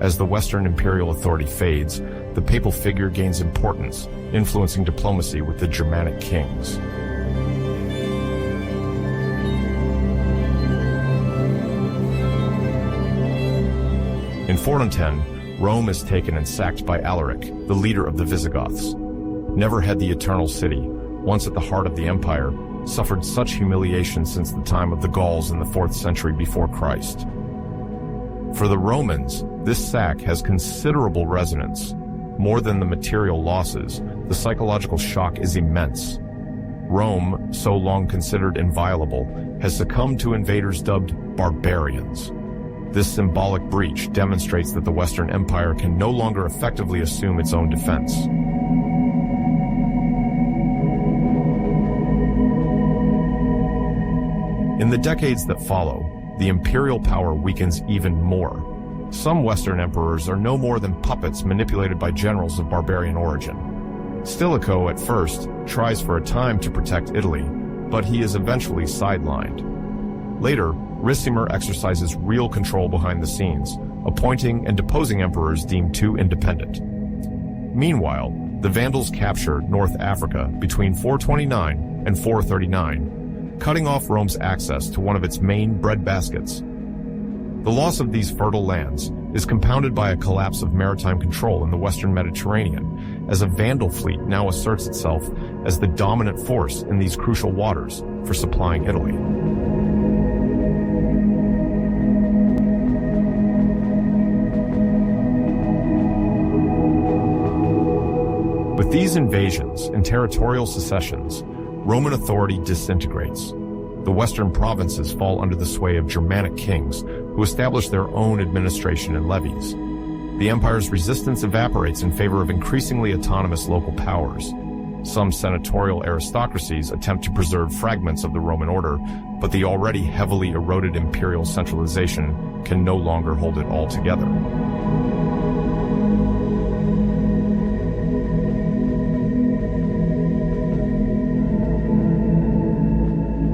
As the Western imperial authority fades, the papal figure gains importance, influencing diplomacy with the Germanic kings. In 410, Rome is taken and sacked by Alaric, the leader of the Visigoths. Never had the Eternal City, once at the heart of the empire, suffered such humiliation since the time of the Gauls in the 4th century before Christ. For the Romans, this sack has considerable resonance. More than the material losses, the psychological shock is immense. Rome, so long considered inviolable, has succumbed to invaders dubbed barbarians. This symbolic breach demonstrates that the Western Empire can no longer effectively assume its own defense. In the decades that follow, the imperial power weakens even more. Some Western emperors are no more than puppets manipulated by generals of barbarian origin. Stilicho, at first, tries for a time to protect Italy, but he is eventually sidelined. Later, Ricimer exercises real control behind the scenes, appointing and deposing emperors deemed too independent. Meanwhile, the Vandals capture North Africa between 429 and 439, cutting off Rome's access to one of its main breadbaskets. The loss of these fertile lands is compounded by a collapse of maritime control in the Western Mediterranean, as a Vandal fleet now asserts itself as the dominant force in these crucial waters for supplying Italy. With these invasions and territorial secessions, Roman authority disintegrates. The western provinces fall under the sway of Germanic kings who establish their own administration and levies. The empire's resistance evaporates in favor of increasingly autonomous local powers. Some senatorial aristocracies attempt to preserve fragments of the Roman order, but the already heavily eroded imperial centralization can no longer hold it all together.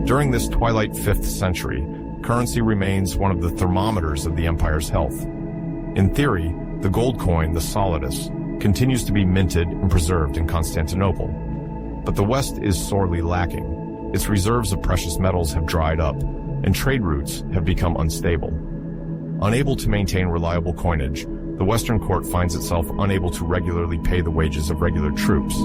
During this twilight 5th century, currency remains one of the thermometers of the empire's health. In theory, the gold coin, the solidus, continues to be minted and preserved in Constantinople. But the West is sorely lacking. Its reserves of precious metals have dried up, and trade routes have become unstable. Unable to maintain reliable coinage, the Western court finds itself unable to regularly pay the wages of regular troops.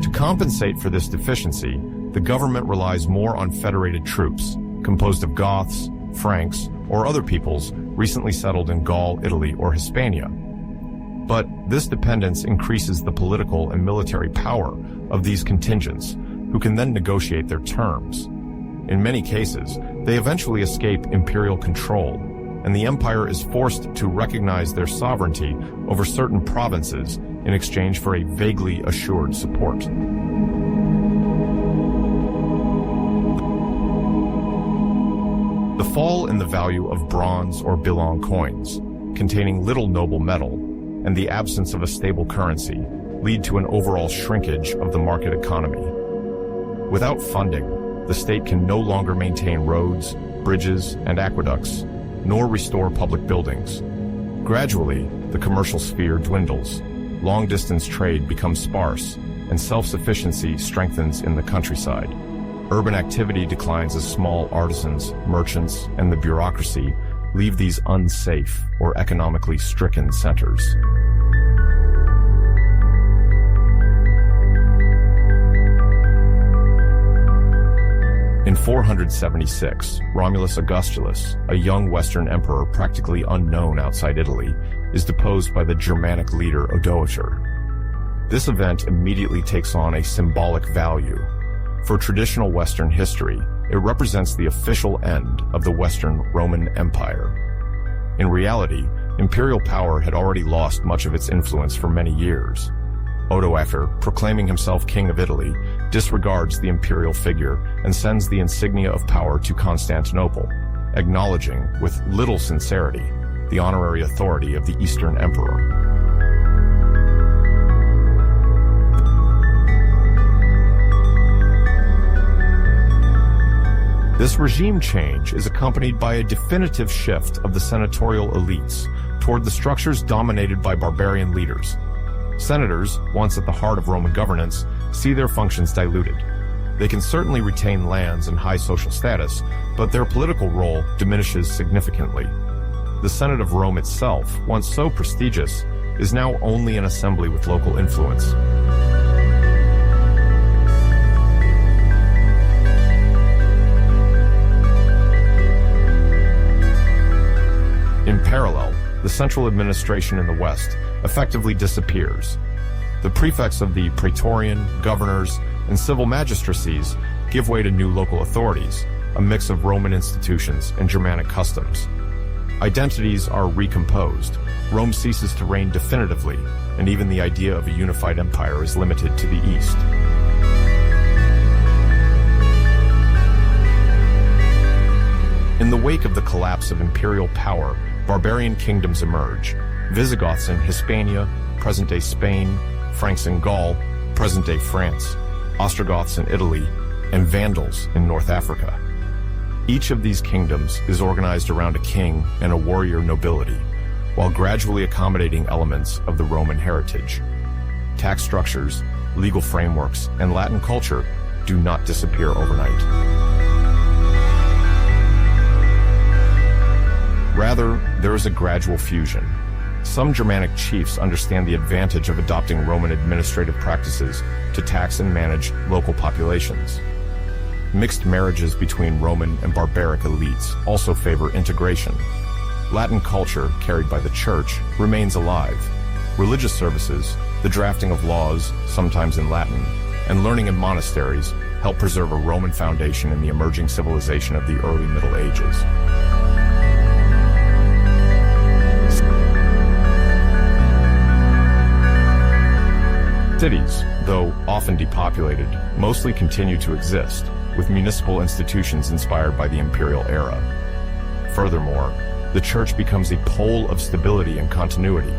To compensate for this deficiency, the government relies more on federated troops, composed of Goths, Franks, or other peoples recently settled in Gaul, Italy, or Hispania. But this dependence increases the political and military power of these contingents, who can then negotiate their terms. In many cases, they eventually escape imperial control, and the empire is forced to recognize their sovereignty over certain provinces in exchange for a vaguely assured support. The fall in the value of bronze or bilong coins, containing little noble metal, and the absence of a stable currency lead to an overall shrinkage of the market economy. Without funding, the state can no longer maintain roads, bridges, and aqueducts, nor restore public buildings. Gradually, the commercial sphere dwindles, long-distance trade becomes sparse, and self-sufficiency strengthens in the countryside. Urban activity declines as small artisans, merchants, and the bureaucracy leave these unsafe or economically stricken centers. In 476, Romulus Augustulus, a young Western emperor practically unknown outside Italy, is deposed by the Germanic leader Odoacer. This event immediately takes on a symbolic value. For traditional Western history, it represents the official end of the Western Roman Empire. In reality, imperial power had already lost much of its influence for many years. Odoacer, proclaiming himself king of Italy, disregards the imperial figure and sends the insignia of power to Constantinople, acknowledging, with little sincerity, the honorary authority of the Eastern Emperor. This regime change is accompanied by a definitive shift of the senatorial elites toward the structures dominated by barbarian leaders. Senators, once at the heart of Roman governance, see their functions diluted. They can certainly retain lands and high social status, but their political role diminishes significantly. The Senate of Rome itself, once so prestigious, is now only an assembly with local influence. In parallel, the central administration in the West effectively disappears. The prefects of the praetorian, governors, and civil magistracies give way to new local authorities, a mix of Roman institutions and Germanic customs. Identities are recomposed, Rome ceases to reign definitively, and even the idea of a unified empire is limited to the East. In the wake of the collapse of imperial power, barbarian kingdoms emerge. Visigoths in Hispania, present-day Spain, Franks in Gaul, present-day France, Ostrogoths in Italy, and Vandals in North Africa. Each of these kingdoms is organized around a king and a warrior nobility, while gradually accommodating elements of the Roman heritage. Tax structures, legal frameworks, and Latin culture do not disappear overnight. Rather, there is a gradual fusion. Some Germanic chiefs understand the advantage of adopting Roman administrative practices to tax and manage local populations. Mixed marriages between Roman and barbaric elites also favor integration. Latin culture, carried by the Church, remains alive. Religious services, the drafting of laws, sometimes in Latin, and learning in monasteries help preserve a Roman foundation in the emerging civilization of the early Middle Ages. Cities, though often depopulated, mostly continue to exist, with municipal institutions inspired by the imperial era. Furthermore, the church becomes a pole of stability and continuity.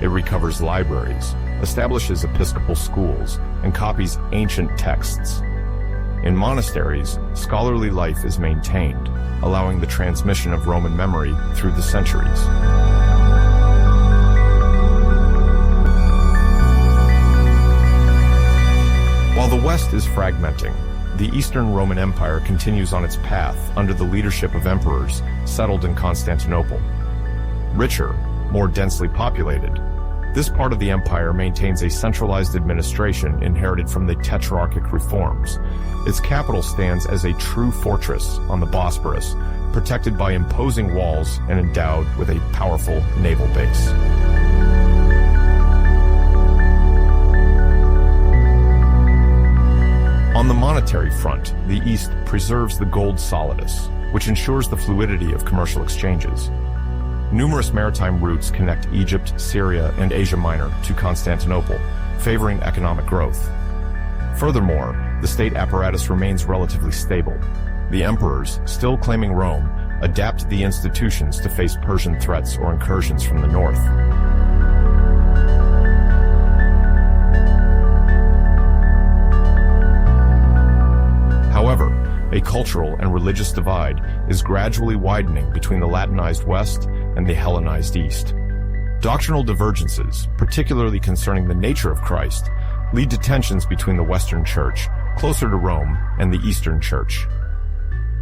It recovers libraries, establishes episcopal schools, and copies ancient texts. In monasteries, scholarly life is maintained, allowing the transmission of Roman memory through the centuries. While the West is fragmenting, the Eastern Roman Empire continues on its path under the leadership of emperors settled in Constantinople. Richer, more densely populated, this part of the empire maintains a centralized administration inherited from the tetrarchic reforms. Its capital stands as a true fortress on the Bosporus, protected by imposing walls and endowed with a powerful naval base. On the monetary front, the East preserves the gold solidus, which ensures the fluidity of commercial exchanges. Numerous maritime routes connect Egypt, Syria, and Asia Minor to Constantinople, favoring economic growth. Furthermore, the state apparatus remains relatively stable. The emperors, still claiming Rome, adapt the institutions to face Persian threats or incursions from the north. However, a cultural and religious divide is gradually widening between the Latinized West and the Hellenized East. Doctrinal divergences, particularly concerning the nature of Christ, lead to tensions between the Western Church, closer to Rome, and the Eastern Church.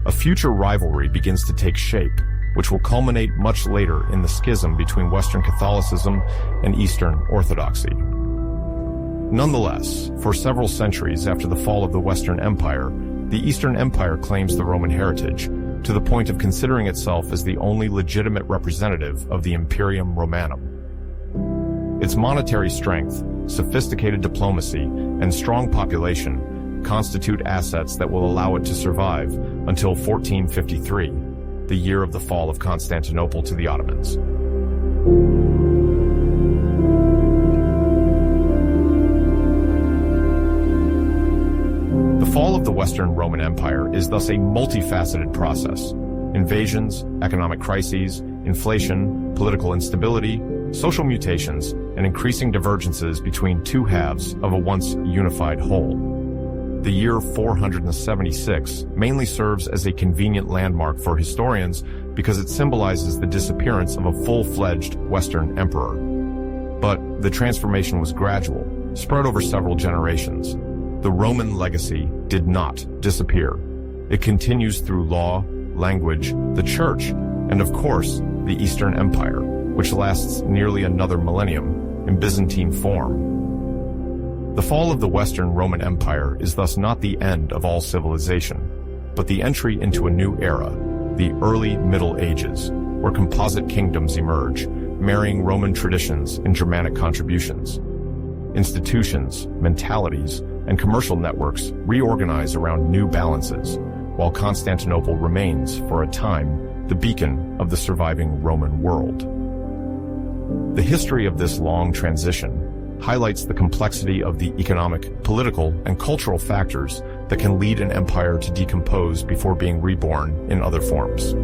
A future rivalry begins to take shape, which will culminate much later in the schism between Western Catholicism and Eastern Orthodoxy. Nonetheless, for several centuries after the fall of the Western Empire, the Eastern Empire claims the Roman heritage, to the point of considering itself as the only legitimate representative of the Imperium Romanum. Its monetary strength, sophisticated diplomacy, and strong population constitute assets that will allow it to survive until 1453, the year of the fall of Constantinople to the Ottomans. The fall of the Western Roman Empire is thus a multifaceted process. Invasions, economic crises, inflation, political instability, social mutations, and increasing divergences between two halves of a once unified whole. The year 476 mainly serves as a convenient landmark for historians because it symbolizes the disappearance of a full-fledged Western emperor. But the transformation was gradual, spread over several generations. The Roman legacy did not disappear. It continues through law, language, the church, and of course, the Eastern Empire, which lasts nearly another millennium in Byzantine form. The fall of the Western Roman Empire is thus not the end of all civilization, but the entry into a new era, the early Middle Ages, where composite kingdoms emerge, marrying Roman traditions and Germanic contributions. Institutions, mentalities, and commercial networks reorganize around new balances, while Constantinople remains, for a time, the beacon of the surviving Roman world. The history of this long transition highlights the complexity of the economic, political, and cultural factors that can lead an empire to decompose before being reborn in other forms.